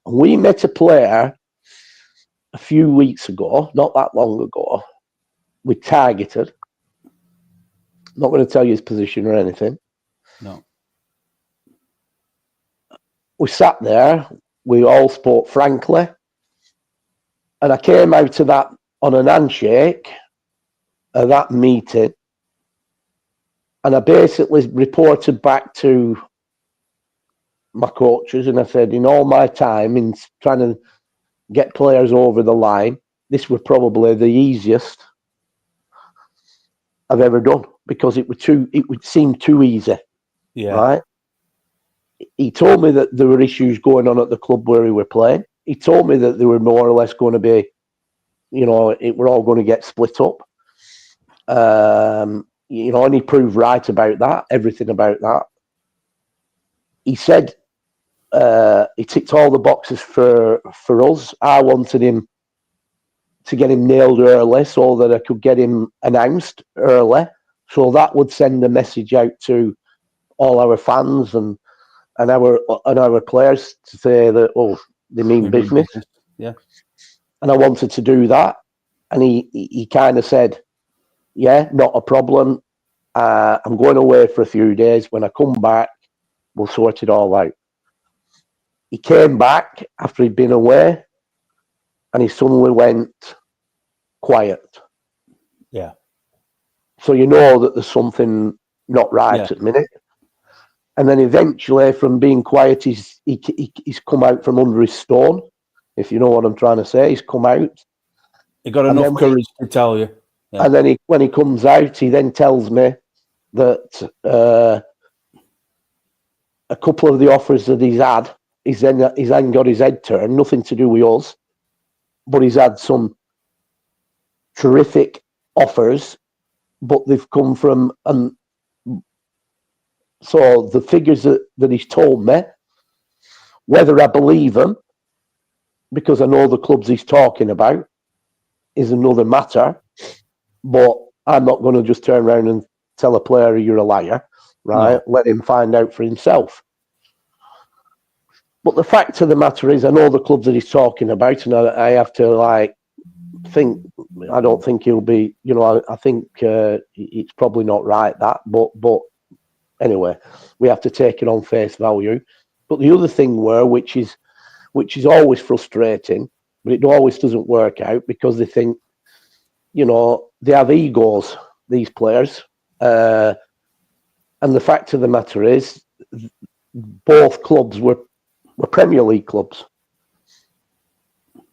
And we met a player a few weeks ago, not that long ago. We targeted. Not going to tell you his position or anything. No. We sat there. We all spoke frankly. And I came out of that on an handshake of that meeting. And I basically reported back to my coaches and I said, in all my time in trying to get players over the line, this was probably the easiest I've ever done because it would seem too easy. Yeah. Right? He told me that there were issues going on at the club where we were playing. He told me that they were more or less going to be, we're all going to get split up. And he proved right about that, everything about that. He said he ticked all the boxes for us. I wanted him to get him nailed early so that I could get him announced early. So that would send a message out to all our fans and our players to say that, they mean business. Yeah. And I wanted to do that. And he kind of said, yeah, not a problem. I'm going away for a few days. When I come back, we'll sort it all out. He came back after he'd been away and he suddenly went quiet. Yeah. So you know that there's something not right at the minute. And then eventually, from being quiet, he's come out from under his stone, if you know what I'm trying to say. He's come out. He got enough courage to tell you. Yeah. And then when he comes out, he then tells me that a couple of the offers that he's had, he's then got his head turned, nothing to do with us, but he's had some terrific offers, but they've come from, so the figures that he's told me, whether I believe them, because I know the clubs he's talking about, is another matter, but I'm not going to just turn around and tell a player you're a liar, right? No. Let him find out for himself. But the fact of the matter is, I know the clubs that he's talking about, and I have to think. I don't think he'll be. I think it's probably not right that. But anyway, we have to take it on face value. But the other thing which is always frustrating, but it always doesn't work out because they think, they have egos, these players. And the fact of the matter is, both clubs were Premier League clubs.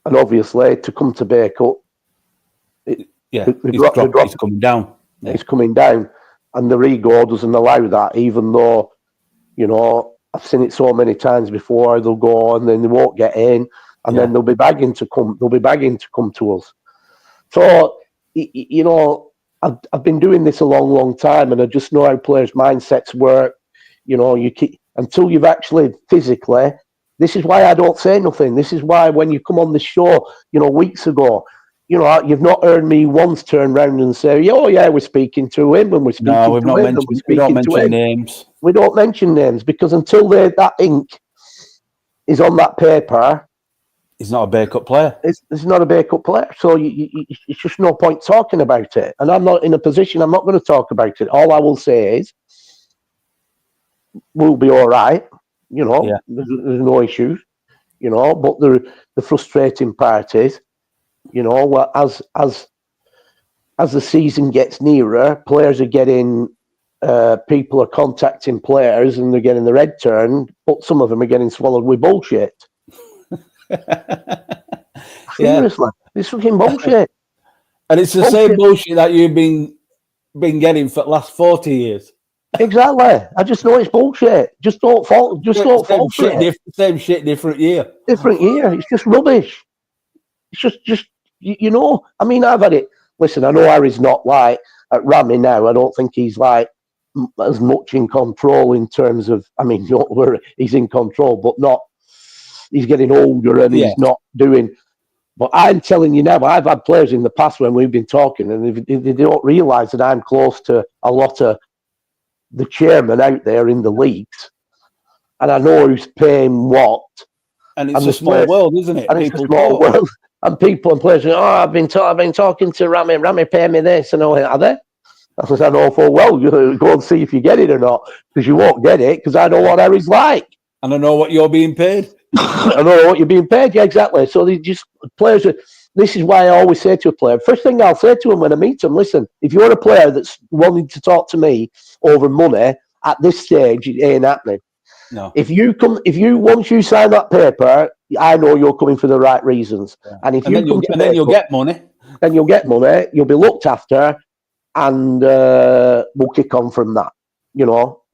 And obviously, to come to Bacup, it's coming down. Yeah. It's coming down. And their ego doesn't allow that, even though, I've seen it so many times before. They'll go and then they won't get in, and then they'll be begging to come. They'll be begging to come to us. So, I've been doing this a long, long time, and I just know how players' mindsets work. Until you've actually physically. This is why I don't say nothing. This is why when you come on the show, weeks ago, you've not heard me once turn around and say, "Oh yeah, we're speaking to him," and we're speaking to him. We don't mention names. We don't mention names because until that ink is on that paper, he's not a Bacup player. It's not a Bacup player. So it's just no point talking about it. And I'm not in a position. I'm not going to talk about it. All I will say is, we'll be all right. There's no issues. But the frustrating part is, as the season gets nearer, players are getting. People are contacting players and they're getting their head turned, but some of them are getting swallowed with bullshit. Seriously, it's fucking bullshit. And it's the same bullshit that you've been getting for the last 40 years. Exactly. I just know it's bullshit. Just don't fall. Same shit, different year. Different year. It's just rubbish. It's just I mean, I've had it. Listen, I know Harry's not like at Rami now. I don't think he's like as much in control in terms of. I mean, he's in control, but not. He's getting older and he's not doing. But I'm telling you now, I've had players in the past when we've been talking, and they don't realise that I'm close to a lot of the chairman out there in the leagues, and I know who's paying what. And it's a small world, isn't it? And it's a small world. And people and players say, I've been talking to Rami. Rami pay me this. And I went, are they? I said, I know full well. You go and see if you get it or not, because you won't get it, because I know what Harry's like. And I know what you're being paid. I know what you're being paid. Yeah, exactly. So they just players. This is why I always say to a player, first thing I'll say to him when I meet him, listen, if you're a player that's wanting to talk to me over money at this stage, it ain't happening. No. Once you sign that paper, I know you're coming for the right reasons. Yeah. And then you'll get money. Then you'll get money. You'll be looked after, and we'll kick on from that.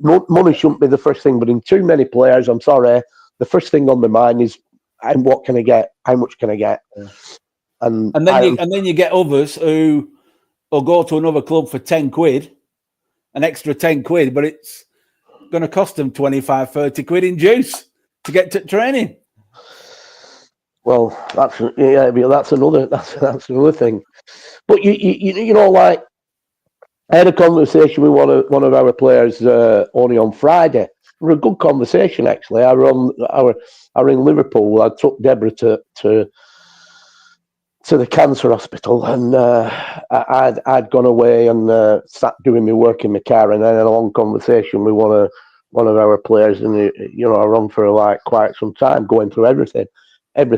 Money shouldn't be the first thing, but in too many players, I'm sorry, the first thing on my mind is, what can I get? How much can I get? Yeah. And then you get others who will go to another club for 10 quid, an extra 10 quid, but it's going to cost them 25, 30 quid in juice to get to training. Well, that's another thing. But like, I had a conversation with one of our players only on Friday. It was a good conversation, actually. I were in Liverpool. I took Deborah to the cancer hospital, and I'd gone away and sat doing my work in my car, and then had a long conversation with one of our players, and I run for quite some time, going through everything. It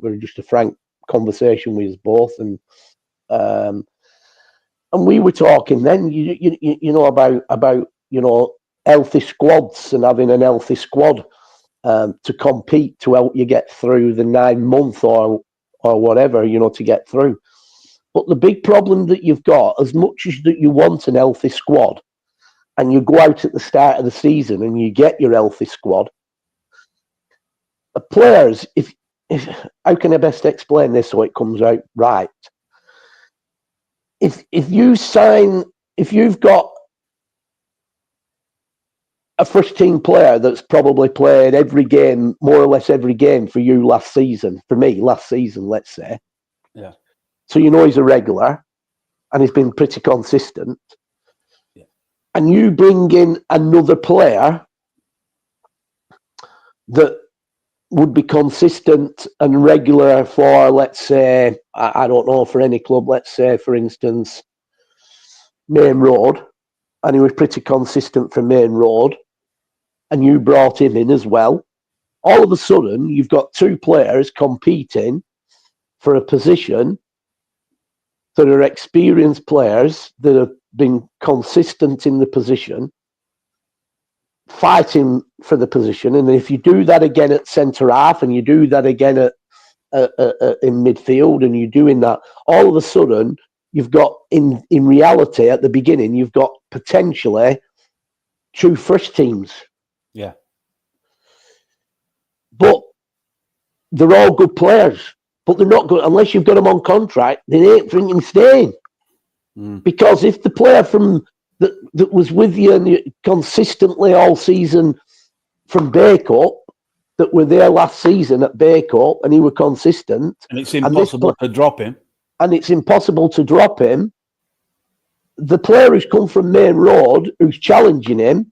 was just a frank conversation with us both, and we were talking then, about healthy squads and having an healthy squad to compete to help you get through the 9 month or whatever, to get through. But the big problem that you've got, as much as that you want an healthy squad, and you go out at the start of the season and you get your healthy squad, the players, if how can I best explain this so it comes out right? If you've got a first team player that's probably played every game, more or less every game for you last season, let's say. Yeah. So he's a regular and he's been pretty consistent. Yeah. And you bring in another player that would be consistent and regular for, let's say, I don't know, for any club, let's say, for instance, Main Road, and he was pretty consistent for Main Road, and you brought him in as well, all of a sudden you've got two players competing for a position that are experienced players that have been consistent in the position, fighting for the position. And if you do that again at centre half, and you do that again at in midfield, and you're doing that, all of a sudden you've got, in reality, at the beginning, you've got potentially two first teams. Yeah. But they're all good players, but they're not good unless you've got them on contract. They ain't thinking staying. Because if the player from that was with you consistently all season from Bay Cup, that were there last season at Bay Cup, and he were consistent, and it's impossible to drop him, the player who's come from Main Road, who's challenging him,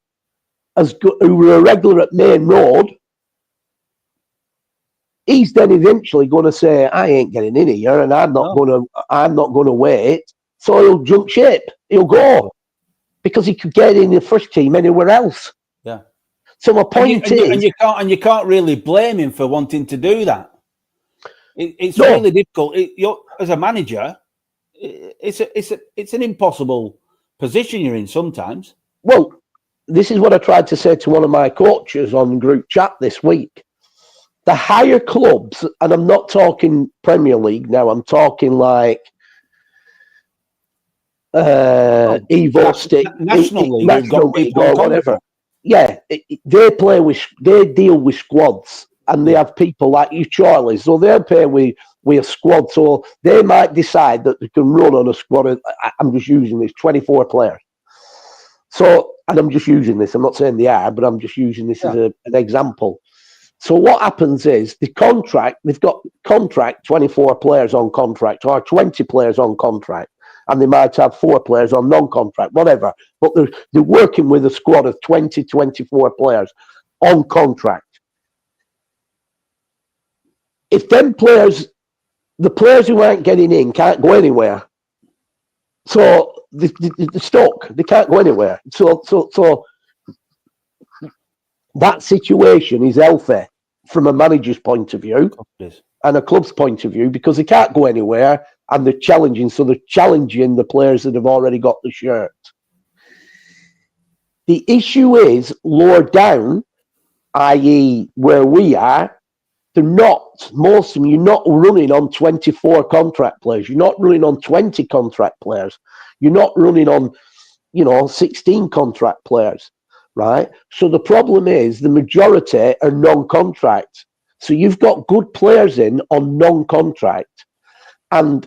who were a regular at Main Road, he's then eventually going to say, I ain't getting in here, and I'm not going to wait. So he'll jump ship. He'll go because he could get in the first team anywhere else. Yeah. So my point is, you can't really blame him for wanting to do that. It's really difficult. As a manager, it's an impossible position you're in sometimes. Well, this is what I tried to say to one of my coaches on group chat this week. The higher clubs, and I'm not talking Premier League now, I'm talking like Evo Stick, National League, or whatever. Yeah, they deal with squads, and they have people like you, Charlie. So they'll pay with a squad. So they might decide that they can run on a squad of, I'm just using this, 24 players. So, and I'm just using this. I'm not saying they are, but I'm just using this as an example. So what happens is they've got 24 players on contract, or 20 players on contract, and they might have 4 players on non-contract, whatever. But they're working with a squad of 20, 24 players on contract. If them players, the players who aren't getting in can't go anywhere. So they're stuck. They can't go anywhere. So that situation is healthy from a manager's point of view and a club's point of view, because they can't go anywhere and they're challenging. So they're challenging the players that have already got the shirt. The issue is lower down, i.e. where we are, most of them, you're not running on 24 contract players. You're not running on 20 contract players. You're not running on, 16 contract players. Right? So the problem is the majority are non-contract. So you've got good players in on non-contract, and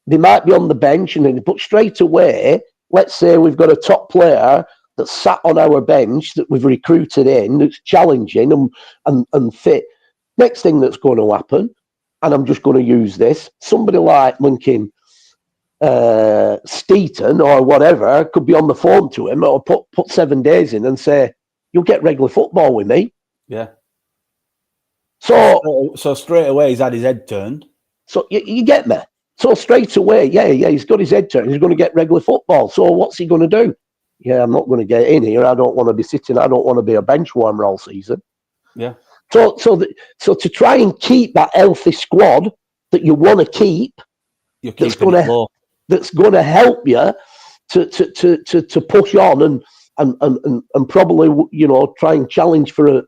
they might be on the bench, but straight away, let's say we've got a top player that's sat on our bench that we've recruited in, that's challenging and fit. Next thing that's going to happen, and I'm just going to use this, somebody like Lincoln Steaton or whatever could be on the phone to him, or put 7 days in and say, you'll get regular football with me. Yeah. So straight away he's had his head turned. So you get me? So straight away, he's got his head turned. He's going to get regular football. So what's he going to do? Yeah, I'm not going to get in here. I don't want to be sitting. I don't want to be a bench warmer all season. Yeah. So to try and keep that healthy squad that you want to keep, that's going to help you to push on and probably try and challenge for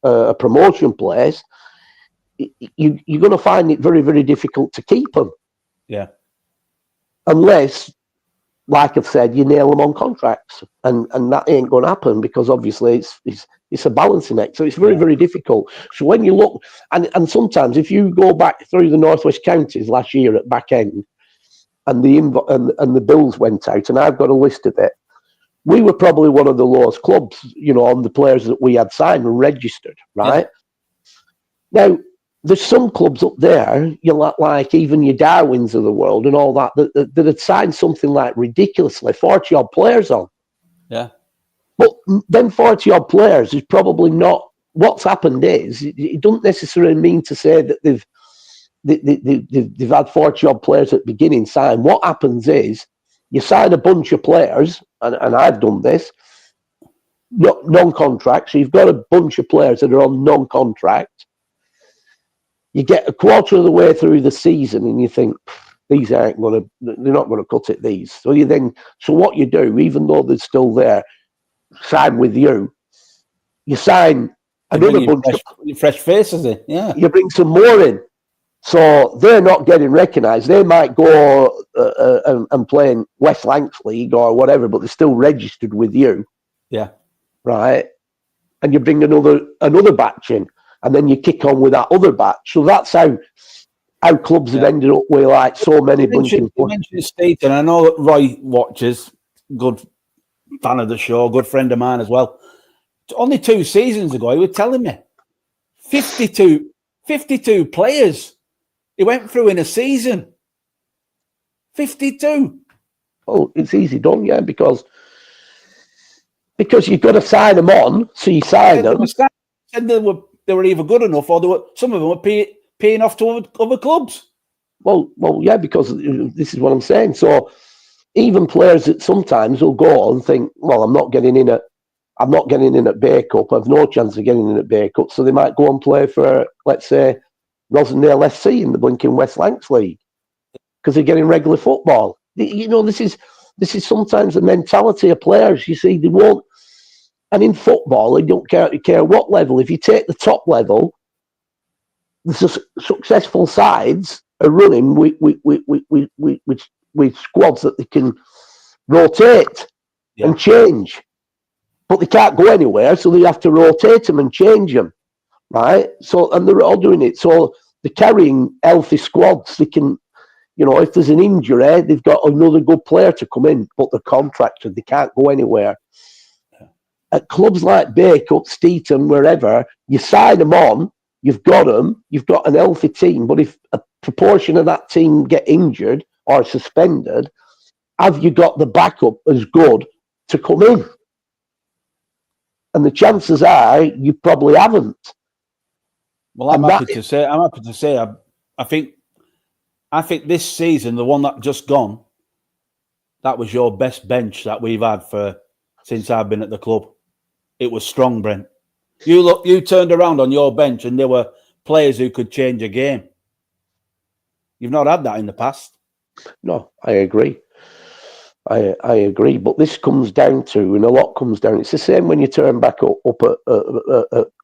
a promotion place. You're going to find it very, very difficult to keep them. Yeah. Unless, like I've said, you nail them on contracts, and that ain't going to happen, because obviously it's a balancing act. So it's very, very difficult. So when you look, and sometimes if you go back through the Northwest Counties last year at back end, and the bills went out, and I've got a list of it, we were probably one of the lowest clubs, on the players that we had signed and registered, right? Yeah. Now, there's some clubs up there, like even your Darwins of the world and all that had signed something like ridiculously 40-odd players on. Yeah. But them 40-odd players is probably not what's happened is it doesn't necessarily mean to say that they've had 40 odd players at the beginning sign. What happens is you sign a bunch of players, and I've done this, non-contract. So you've got a bunch of players that are on non-contract. You get a quarter of the way through the season, and you think these they're not going to cut it. These, so what you do, even though they're still there, sign with you. You sign another bunch of fresh faces in. Yeah, you bring some more in. So they're not getting recognised. They might go and play in West Lancs League or whatever, but they're still registered with you. Yeah. Right. And you bring another batch in, and then you kick on with that other batch. So that's how clubs have ended up with like so many bunches. You mentioned Steve, and I know that Roy watches, good fan of the show, good friend of mine as well. Only 2 seasons ago, he was telling me 52 players he went through in a season. 52. Oh, it's easy done, yeah, because you've got to sign them on. So you sign them. Said they were either good enough, or some of them were paying off to other clubs. Well, yeah, because this is what I'm saying. So even players that sometimes will go and think, well, I'm not getting in at Bay Cup. I've no chance of getting in at Bay Cup. So they might go and play for, let's say, Rosendale SC in the blinking West Lancs League because they're getting regular football. You know, this is sometimes the mentality of players. You see, they won't. And in football, they don't care what level. If you take the top level, the successful sides are running with squads that they can rotate and change. But they can't go anywhere, so they have to rotate them and change them, right? So, and they're all doing it. So they're carrying healthy squads. They can, you know, if there's an injury, they've got another good player to come in, but they're contracted. They can't go anywhere. At clubs like Bay Cup, Steeton, wherever, you sign them on, you've got them, you've got an healthy team, but if a proportion of that team get injured or suspended, have you got the backup as good to come in? And the chances are you probably haven't. Well, I'm happy to say, I think this season, the one that just gone, that was your best bench that we've had since I've been at the club. It was strong, Brent. You turned around on your bench and there were players who could change a game. You've not had that in the past. No, I agree. I agree. But this comes down to, and a lot comes down, it's the same when you turn back up at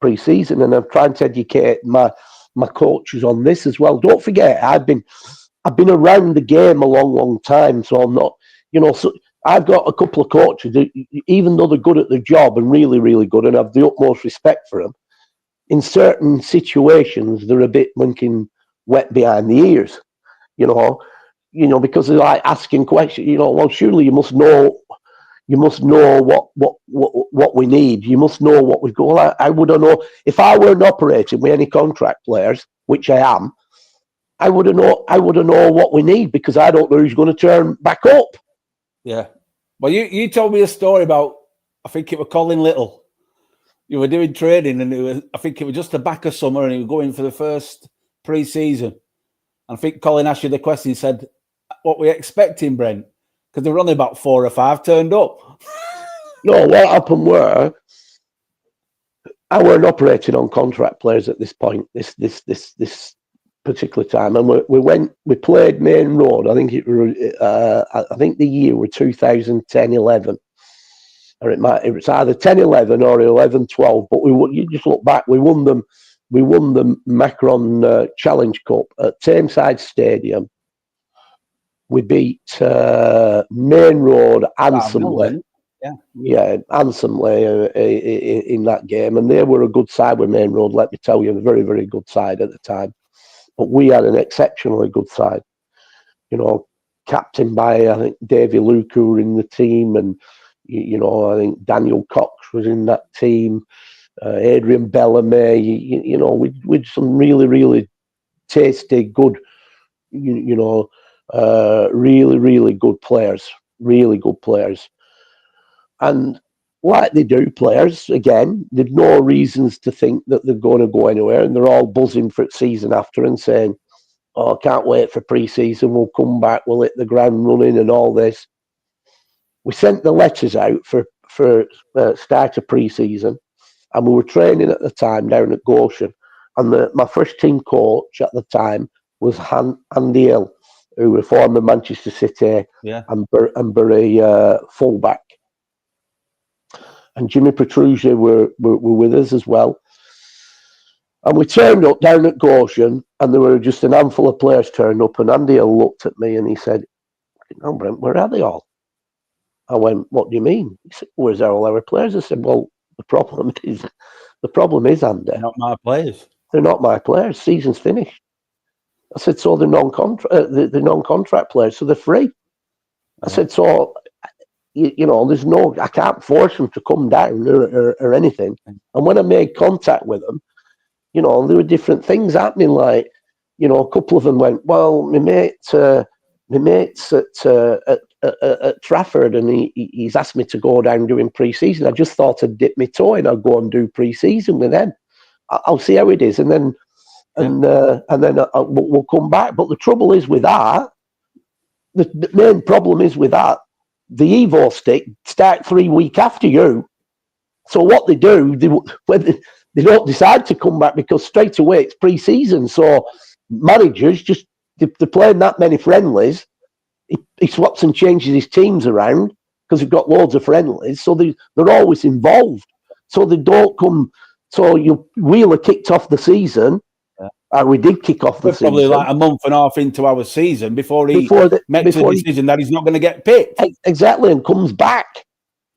pre-season, and I'm trying to educate my coaches on this as well. Don't forget, I've been around the game a long time, so I'm not, you know, so I've got a couple of coaches that, even though they're good at their job and really, really good, and have the utmost respect for them, in certain situations, they're a bit blinking wet behind the ears, you know, because they're like asking questions, you know, well, surely you must know what we need. You must know what we go. Well, I wouldn't know if I weren't operating with any contract players, which I am. I wouldn't know what we need because I don't know who's going to turn back up. Yeah. Well, you told me a story about, I think it was Colin Little. You were doing training, and I think it was just the back of summer, and he was going for the first pre-season. And I think Colin asked you the question. He said, "What we expecting, Brent?" Because there were only about 4 or 5 turned up. No, what happened were I weren't operating on contract players at this point. This particular time, and we played Main Road. I think it the year was 2010-11, or it was either 10-11 or 11-12. But you just look back, we won the Macron Challenge Cup at Tameside Stadium. We beat Main Road handsomely. Handsomely in that game, and they were a good side with Main Road. Let me tell you, a very, very good side at the time. But we had an exceptionally good side, you know, captained by, I think, Davy Luke, who were in the team, and, you know, I think Daniel Cox was in that team, Adrian Bellamy, you know, with some really, really tasty, good, really, really good players, And like they do, players, again, they've no reasons to think that they're going to go anywhere, and they're all buzzing for its season after and saying, oh, I can't wait for pre-season, we'll come back, we'll hit the ground running and all this. We sent the letters out for start of pre-season, and we were training at the time down at Goshen, and my first team coach at the time was Andy Hill, who was former Manchester City and Bury fullback. And Jimmy Petrucci were with us as well. And we turned up down at Goshen, and there were just an handful of players turned up, and Andy Hill looked at me and he said, "No, Brent, where are they all?" I went, "What do you mean?" He said, "Where's all our players?" I said, "Well, the problem is, Andy, they're not my players. They're not my players. Season's finished." I said, "So they're non-contract players, so they're free." I said, "So, there's I can't force them to come down or anything." And when I made contact with them, there were different things happening. Like, a couple of them went, "Well, my mate's at Trafford, and he's asked me to go down doing pre-season. I just thought I'd dip my toe in. I'll go and do pre-season with them. I'll see how it is, and then we'll come back." But the trouble is with that, the main problem is with that, the Evo stick start 3 weeks after you. So what they do, they don't decide to come back because straight away it's pre-season. So managers they're playing that many friendlies. He swaps and changes his teams around because he's got loads of friendlies. So they're always involved. So they don't come. So Wheeler kicked off the season. We did kick off the season. Probably like a month and a half into our season before he makes the decision that he's not going to get picked. Exactly, and comes back.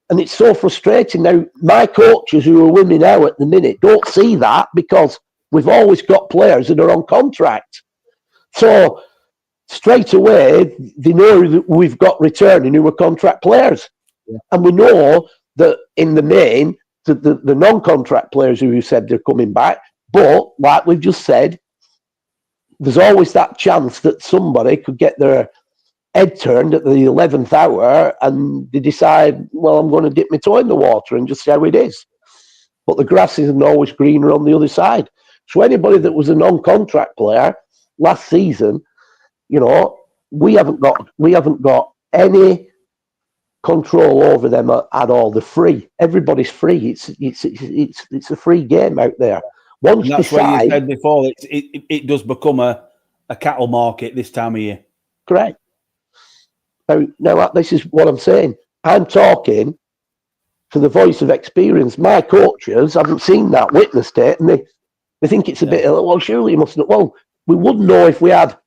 And it's so frustrating. Now, my coaches who are with me now at the minute don't see that because we've always got players that are on contract. So straight away, they know that we've got returning who are contract players. Yeah. And we know that in the main, the non-contract players who said they're coming back, but like we've just said, there's always that chance that somebody could get their head turned at the 11th hour and they decide, well, I'm going to dip my toe in the water and just see how it is. But the grass isn't always greener on the other side. So anybody that was a non-contract player last season, we haven't got any control over them at all. They're free. Everybody's free. It's a free game out there. And that's what you said before. It does become a cattle market this time of year. Correct. Now, this is what I'm saying. I'm talking to the voice of experience. My coaches haven't seen that, witnessed it, and they think it's a bit, well, surely you mustn't. Well, we wouldn't know if we had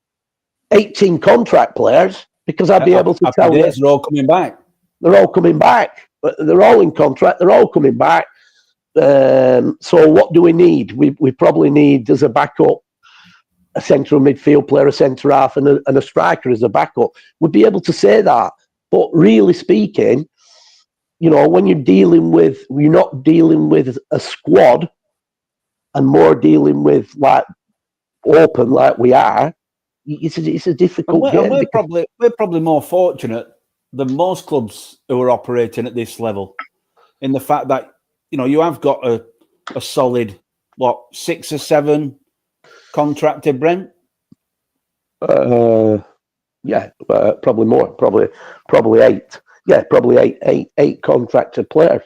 18 contract players because I'd be able to tell you. They're all coming back. They're all coming back. They're all in contract. They're all coming back. So what do we need? We probably need, as a backup, a central midfield player, a centre half, and a striker as a backup. We'd be able to say that. But really speaking, when you're not dealing with a squad and more dealing with like open like we are, it's a difficult game. We're probably more fortunate than most clubs who are operating at this level in the fact that you have got a solid 6 or 7 contracted, Brent. Probably more. Probably 8. Yeah, probably eight contracted players.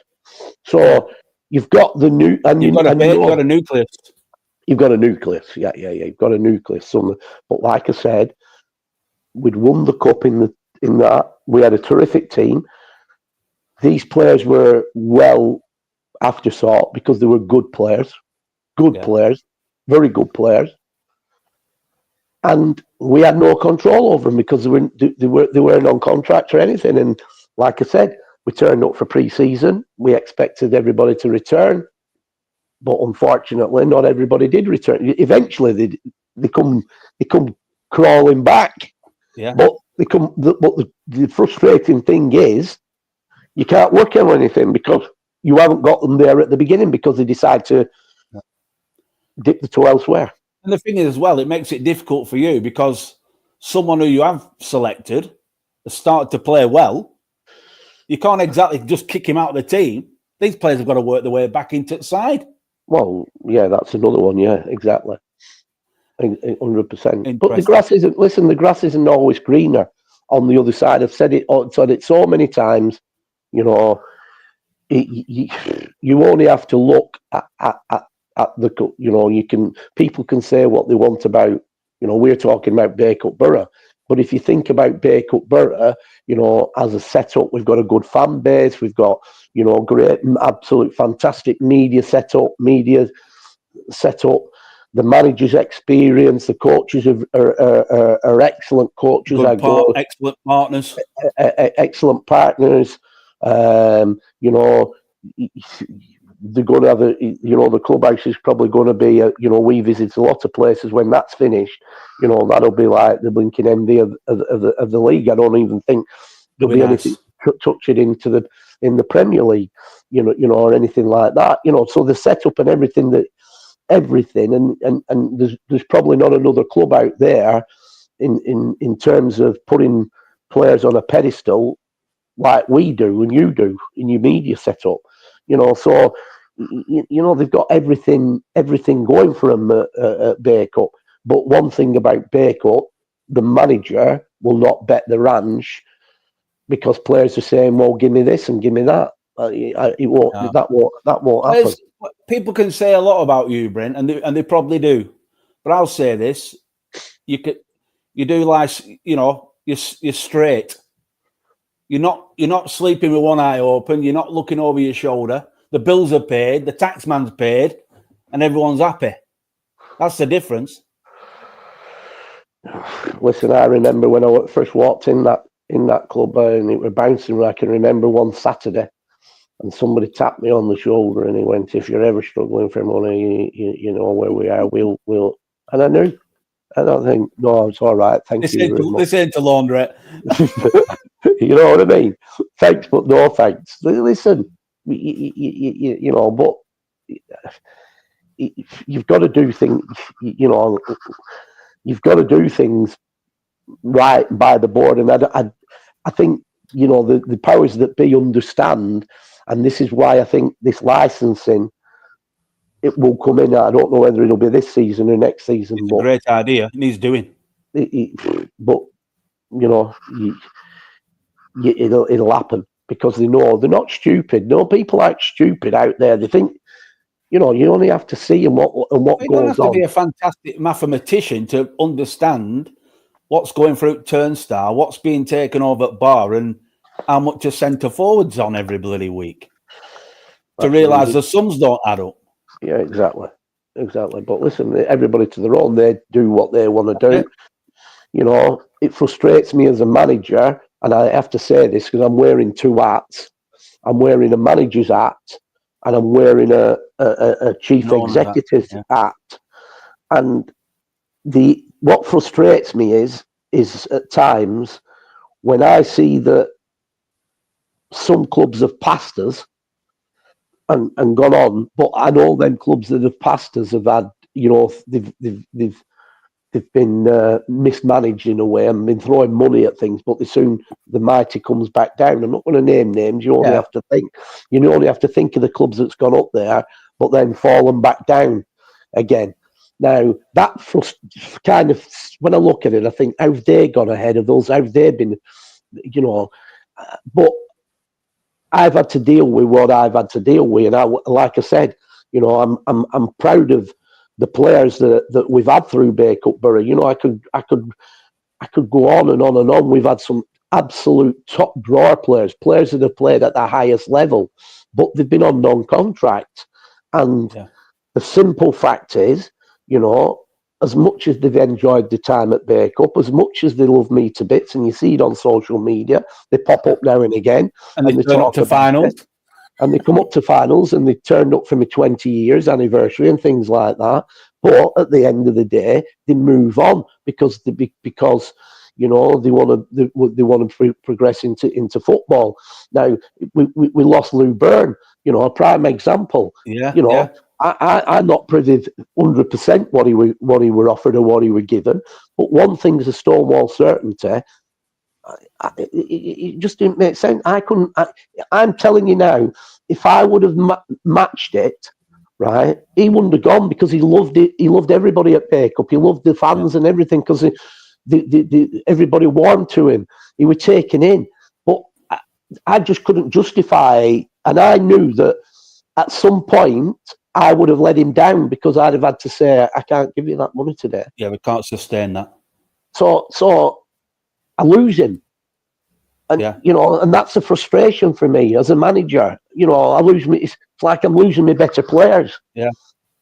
So you've got the new, and you've got a nucleus. You've got a nucleus. Yeah. You've got a nucleus. But like I said, we'd won the cup in that. We had a terrific team. These players were well after sort because they were good players, players, very good players, and we had no control over them because they weren't on contract or anything. And like I said, we turned up for pre-season. We expected everybody to return, but unfortunately, not everybody did return. Eventually, they come crawling back. Yeah. But the frustrating thing is, you can't work on anything because you haven't got them there at the beginning because they decide to dip the toe elsewhere. And the thing is, as well, it makes it difficult for you because someone who you have selected has started to play well. You can't exactly just kick him out of the team These players have got to work their way back into the side. Well, yeah, that's another one. Yeah, exactly. 100%. But the Interesting. grass isn't. Listen, the grass isn't always greener on the other side. I've said it so many times. You know, you only have to look at the. You know, people can say what they want about. You know, we're talking about Bacup Borough, but if you think about Bacup Borough, you know, as a setup, we've got a good fan base. We've got, you know, great, absolute, fantastic media setup. The manager's experience, the coaches are excellent coaches. Excellent partners. Excellent partners. You know, they're going to have the clubhouse is probably going to be, we visit a lot of places when that's finished. You know, that'll be like the blinking envy of the league. I don't even think there'll be anything touching in the Premier League, you know, or anything like that. You know, so the setup and everything and there's probably not another club out there in terms of putting players on a pedestal like we do and you do in your media setup. You know, so you know they've got everything going for them at Bacup. But one thing about Bacup, the manager will not bet the ranch because players are saying, "Well, give me this and give me that." It won't. No. That won't happen. People can say a lot about you, Brent, and they probably do. But I'll say this: you do like, you know, you're straight. You're not sleeping with one eye open. You're not looking over your shoulder. The bills are paid. The taxman's paid, and everyone's happy. That's the difference. Listen, I remember when I first walked in that club and it was bouncing. I can remember one Saturday. And somebody tapped me on the shoulder and he went, "If you're ever struggling for money, you know where we are. We'll." And I knew. I don't think, no, it's all right. Thank you. This ain't a laundrette. You know what I mean? Thanks, but no thanks. Listen, you know, but you've got to do things. You know, you've got to do things right by the board, and I think, you know, the powers that be understand. And this is why I think this licensing, it will come in. I don't know whether it'll be this season or next season. It's a great idea. It needs doing. But, you know, it'll happen because they know they're not stupid. No, people aren't stupid out there. They think, you know, you only have to see and what goes on. You don't have to be a fantastic mathematician to understand what's going through Turnstile, what's being taken over at Bar, and how much a centre forward's on every bloody week to realise the sums don't add up. Yeah, exactly. But listen, everybody to their own. They do what they want to do. You know, it frustrates me as a manager, and I have to say this because I'm wearing two hats. I'm wearing a manager's hat, and I'm wearing a chief executive's hat. And what frustrates me is at times when I see that some clubs have passed us and gone on, but I know them clubs that have passed us have had, you know, they've been mismanaged in a way and been throwing money at things, but the mighty comes back down. I'm not going to name names. You only have to think. You only have to think of the clubs that's gone up there, but then fallen back down again. Now that kind of, when I look at it, I think, how have they gone ahead of us? How have they been, you know? But I've had to deal with what I've had to deal with, and like I said, you know, I'm proud of the players that we've had through Bacup Borough. You know, I could go on and on and on. We've had some absolute top drawer players that have played at the highest level, but they've been on non-contract. And the simple fact is, you know, as much as they've enjoyed the time at Bacup, as much as they love me to bits, and you see it on social media, they pop up now and again. And they turn up to finals. And they come up to finals and they turned up for my 20 years anniversary and things like that. But at the end of the day, they move on because you know they want to progress into football. Now we lost Lou Byrne, you know, a prime example. Yeah, you know. I'm not privy 100% what he were offered or what he were given, but one thing's a stonewall certainty. It just didn't make sense. I'm telling you now, if I would have matched it, right, he wouldn't have gone because he loved it. He loved everybody at Paycup. He loved the fans and everything because everybody warmed to him. He was taken in. But I just couldn't justify, and I knew that at some point I would have let him down because I'd have had to say, I can't give you that money today. Yeah, we can't sustain that. So I lose him. And, and that's a frustration for me as a manager. I lose me. It's like I'm losing my better players. Yeah.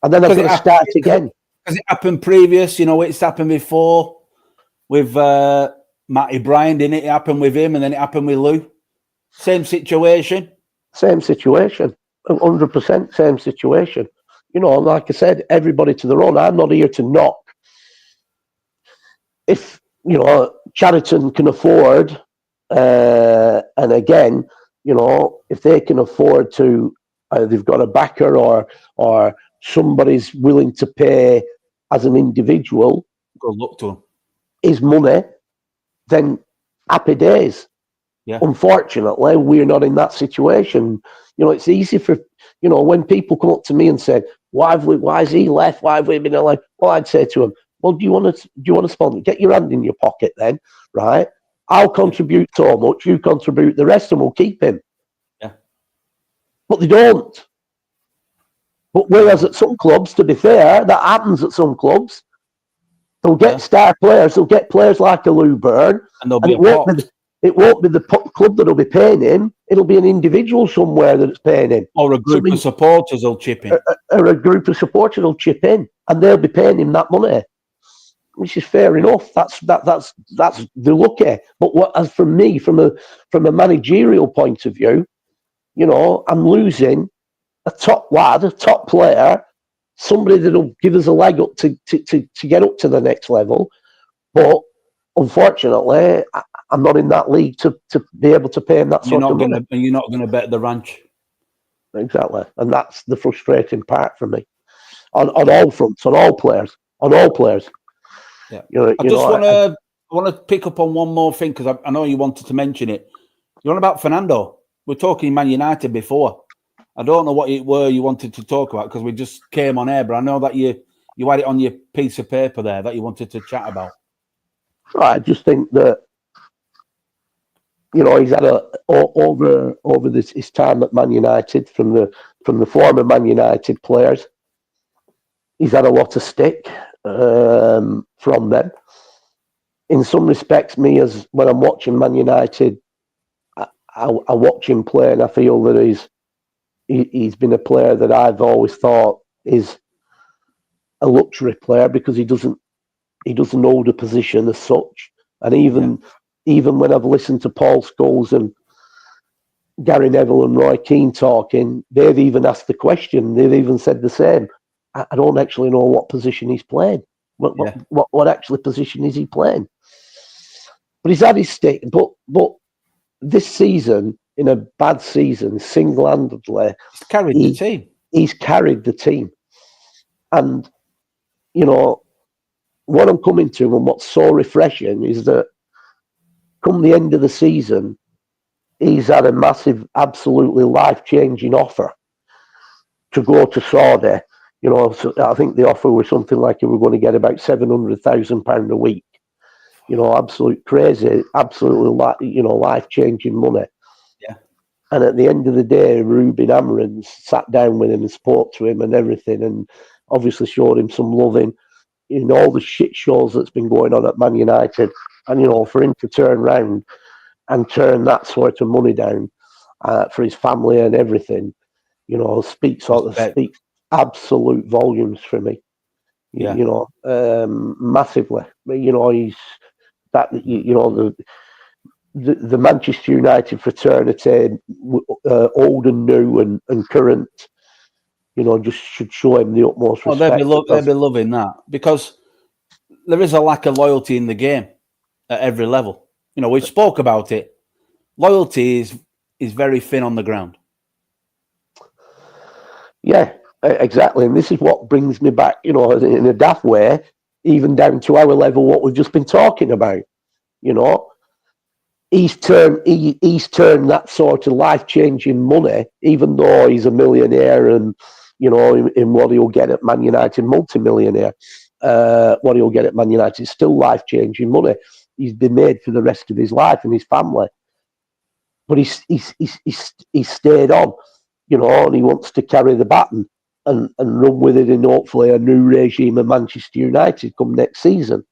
And then I've got to start again. Because it happened previous, it's happened before with Matty Bryan, didn't it? It happened with him and then it happened with Lou. Same situation. Same situation. 100% same situation. Like I said, everybody to their own. I'm not here to knock. If, Chariton can afford, and again, if they can afford to, they've got a backer or somebody's willing to pay as an individual, good luck to them, his money, then happy days. Yeah. Unfortunately, we're not in that situation. It's easy for, when people come up to me and say, why is he left? Why have we been allowed? Well, I'd say to them, well, do you want to sponsor? Get your hand in your pocket then, right? I'll contribute so much, you contribute the rest, and we'll keep him. Yeah. But they don't. But whereas at some clubs, to be fair, that happens at some clubs. They'll get star players. They'll get players like a Lou Byrne, and it won't be the club that'll be paying him. It'll be an individual somewhere that's paying him, or a group of supporters will chip in, or a group of supporters will chip in, and they'll be paying him that money, which is fair enough. That's the lucky. But as for me, from a managerial point of view, I'm losing a top lad, a top player, somebody that'll give us a leg up to get up to the next level. But unfortunately, I'm not in that league to be able to pay him that sort of money. You're not going to bet the ranch. Exactly. And that's the frustrating part for me. On all fronts, on all players. Yeah. I want to pick up on one more thing because I know you wanted to mention it. You're on about Fernando. We're talking Man United before. I don't know what it were you wanted to talk about because we just came on air, but I know that you had it on your piece of paper there that you wanted to chat about. I just think that he's had over his time at Man United from the former Man United players. He's had a lot of stick from them. In some respects, when I'm watching Man United, I watch him play and I feel that he's been a player that I've always thought is a luxury player because he doesn't hold a position as such. And even when I've listened to Paul Scholes and Gary Neville and Roy Keane talking, they've even asked the question. They've even said the same. I don't actually know what position he's playing. What actually position is he playing? But he's had his stick. But this season, in a bad season, single-handedly, he's carried the team. He's carried the team. And, what I'm coming to and what's so refreshing is that come the end of the season, he's had a massive, absolutely life-changing offer to go to Saudi. So I think the offer was something like we were going to get about £700,000 a week. Absolute crazy, absolutely, life-changing money. Yeah. And at the end of the day, Ruben Amorim sat down with him and spoke to him and everything, and obviously showed him some loving in all the shit shows that's been going on at Man United. And, for him to turn around and turn that sort of money down for his family and everything, speaks absolute volumes for me. Yeah. Massively. He's that. The Manchester United fraternity, old and new and current, just should show him the utmost respect. They'll be loving that because there is a lack of loyalty in the game at every level. We spoke about it. Loyalty is very thin on the ground. Yeah, exactly. And this is what brings me back, in a daft way, even down to our level, what we've just been talking about. he's turned that sort of life-changing money, even though he's a millionaire and, you know, in what he'll get at Man United, multi-millionaire, what he'll get at Man United is still life-changing money. He's been made for the rest of his life and his family. But he's stayed on, you know, and he wants to carry the baton and run with it in hopefully a new regime of Manchester United come next season.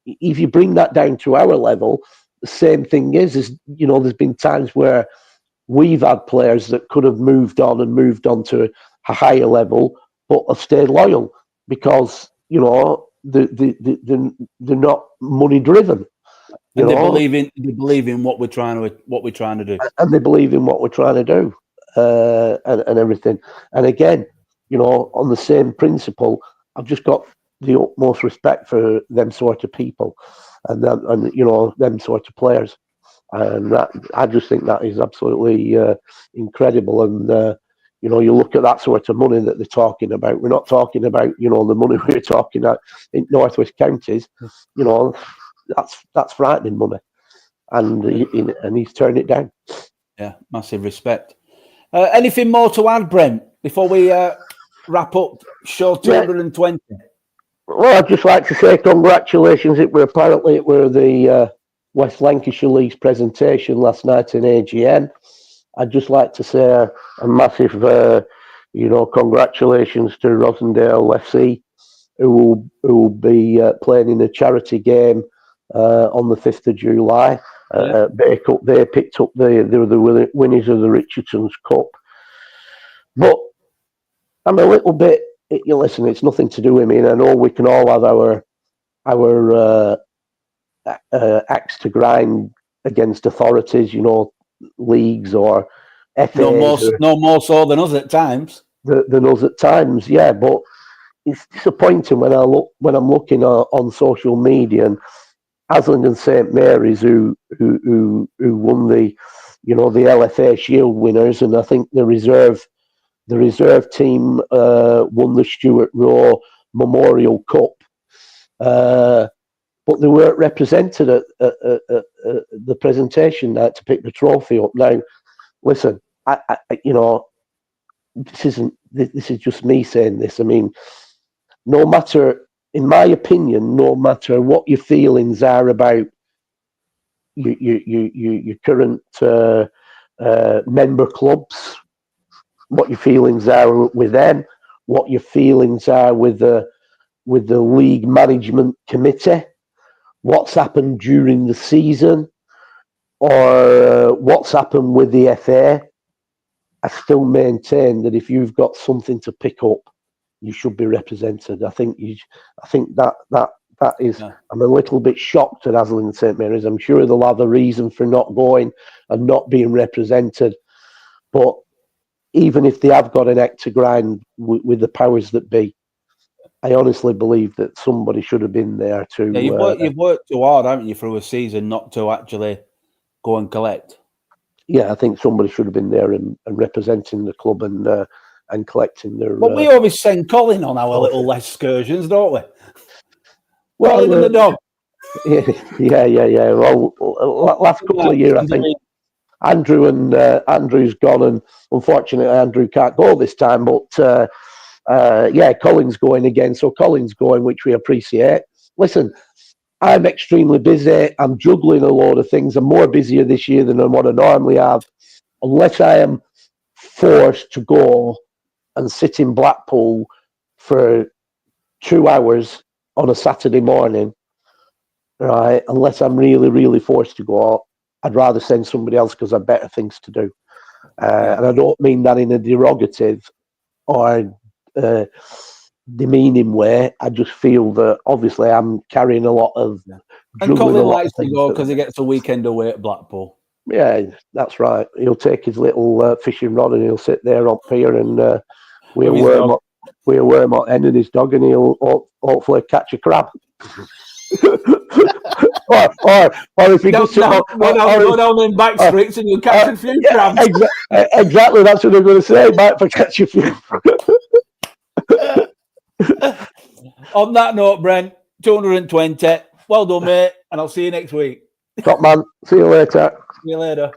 If you bring that down to our level, the same thing is, you know, there's been times where we've had players that could have moved on to a higher level, but have stayed loyal because, you know, they're not money driven. And they believe in what we're trying to do. And they believe in what we're trying to do, and everything. And again, you know, on the same principle, I've just got the utmost respect for them sort of people, and you know, them sort of players, and that I just think that is absolutely incredible. And you know, you look at that sort of money that they're talking about. We're not talking about, you know, the money we're talking about in Northwest Counties. You know, that's frightening money, and he's turned it down. Yeah, massive respect. Anything more to add, Brent, before we wrap up show 220? Well, I'd just like to say congratulations. It were the West Lancashire League's presentation last night in AGN. I'd just like to say a massive, you know, congratulations to Rosendale FC, who will be playing in a charity game on the 5th of July. They picked up the winners of the Richardson's Cup. But I'm a little bit. You listen, it's nothing to do with me, and I know we can all have our axe to grind against authorities, you know, leagues or FAs. No more so than us at times. Than us at times, yeah. But it's disappointing when I'm looking on social media, and Hasland and St Mary's, who won the, you know, the LFA Shield winners, and I think the reserve team won the Stuart Rowe Memorial Cup, but they weren't represented at the presentation to pick the trophy up. Now, listen, I you know, this is just me saying this. I mean, no matter, in my opinion, no matter what your feelings are about your current member clubs, what your feelings are with them, what your feelings are with the league management committee, what's happened during the season, or what's happened with the FA, I still maintain that if you've got something to pick up, you should be represented. I think that is. Yeah. I'm a little bit shocked at Hasland and St Mary's. I'm sure they'll have a reason for not going and not being represented, but even if they have got an act to grind with the powers that be, I honestly believe that somebody should have been there to. Yeah, you've worked too hard, haven't you, through a season not to actually go and collect. Yeah, I think somebody should have been there and representing the club and collecting their. But we always send Colin on our little excursions, don't we? Well, Colin and the dog. Yeah. Well, last couple of years, I think Andrew's gone, and unfortunately, Andrew can't go this time. But Colin's going again, so Colin's going, which we appreciate. Listen, I'm extremely busy. I'm juggling a load of things. I'm more busier this year than what I normally have, unless I am forced to go and sit in Blackpool for 2 hours on a Saturday morning, right? Unless I'm really, really forced to go out, I'd rather send somebody else because I've better things to do. And I don't mean that in a derogative or demeaning way. I just feel that obviously I'm carrying a lot of. And Colin likes to go because he gets a weekend away at Blackpool. Yeah, that's right. He'll take his little fishing rod and he'll sit there up here and we'll worm at end of his dog, and he'll hopefully catch a crab. or if he does go down in back streets and you'll catch a few crabs. Exactly, that's what I'm going to say. Might for catch a few. On that note, Brent, 220. Well done, mate, and I'll see you next week. Top man. See you later. See you later.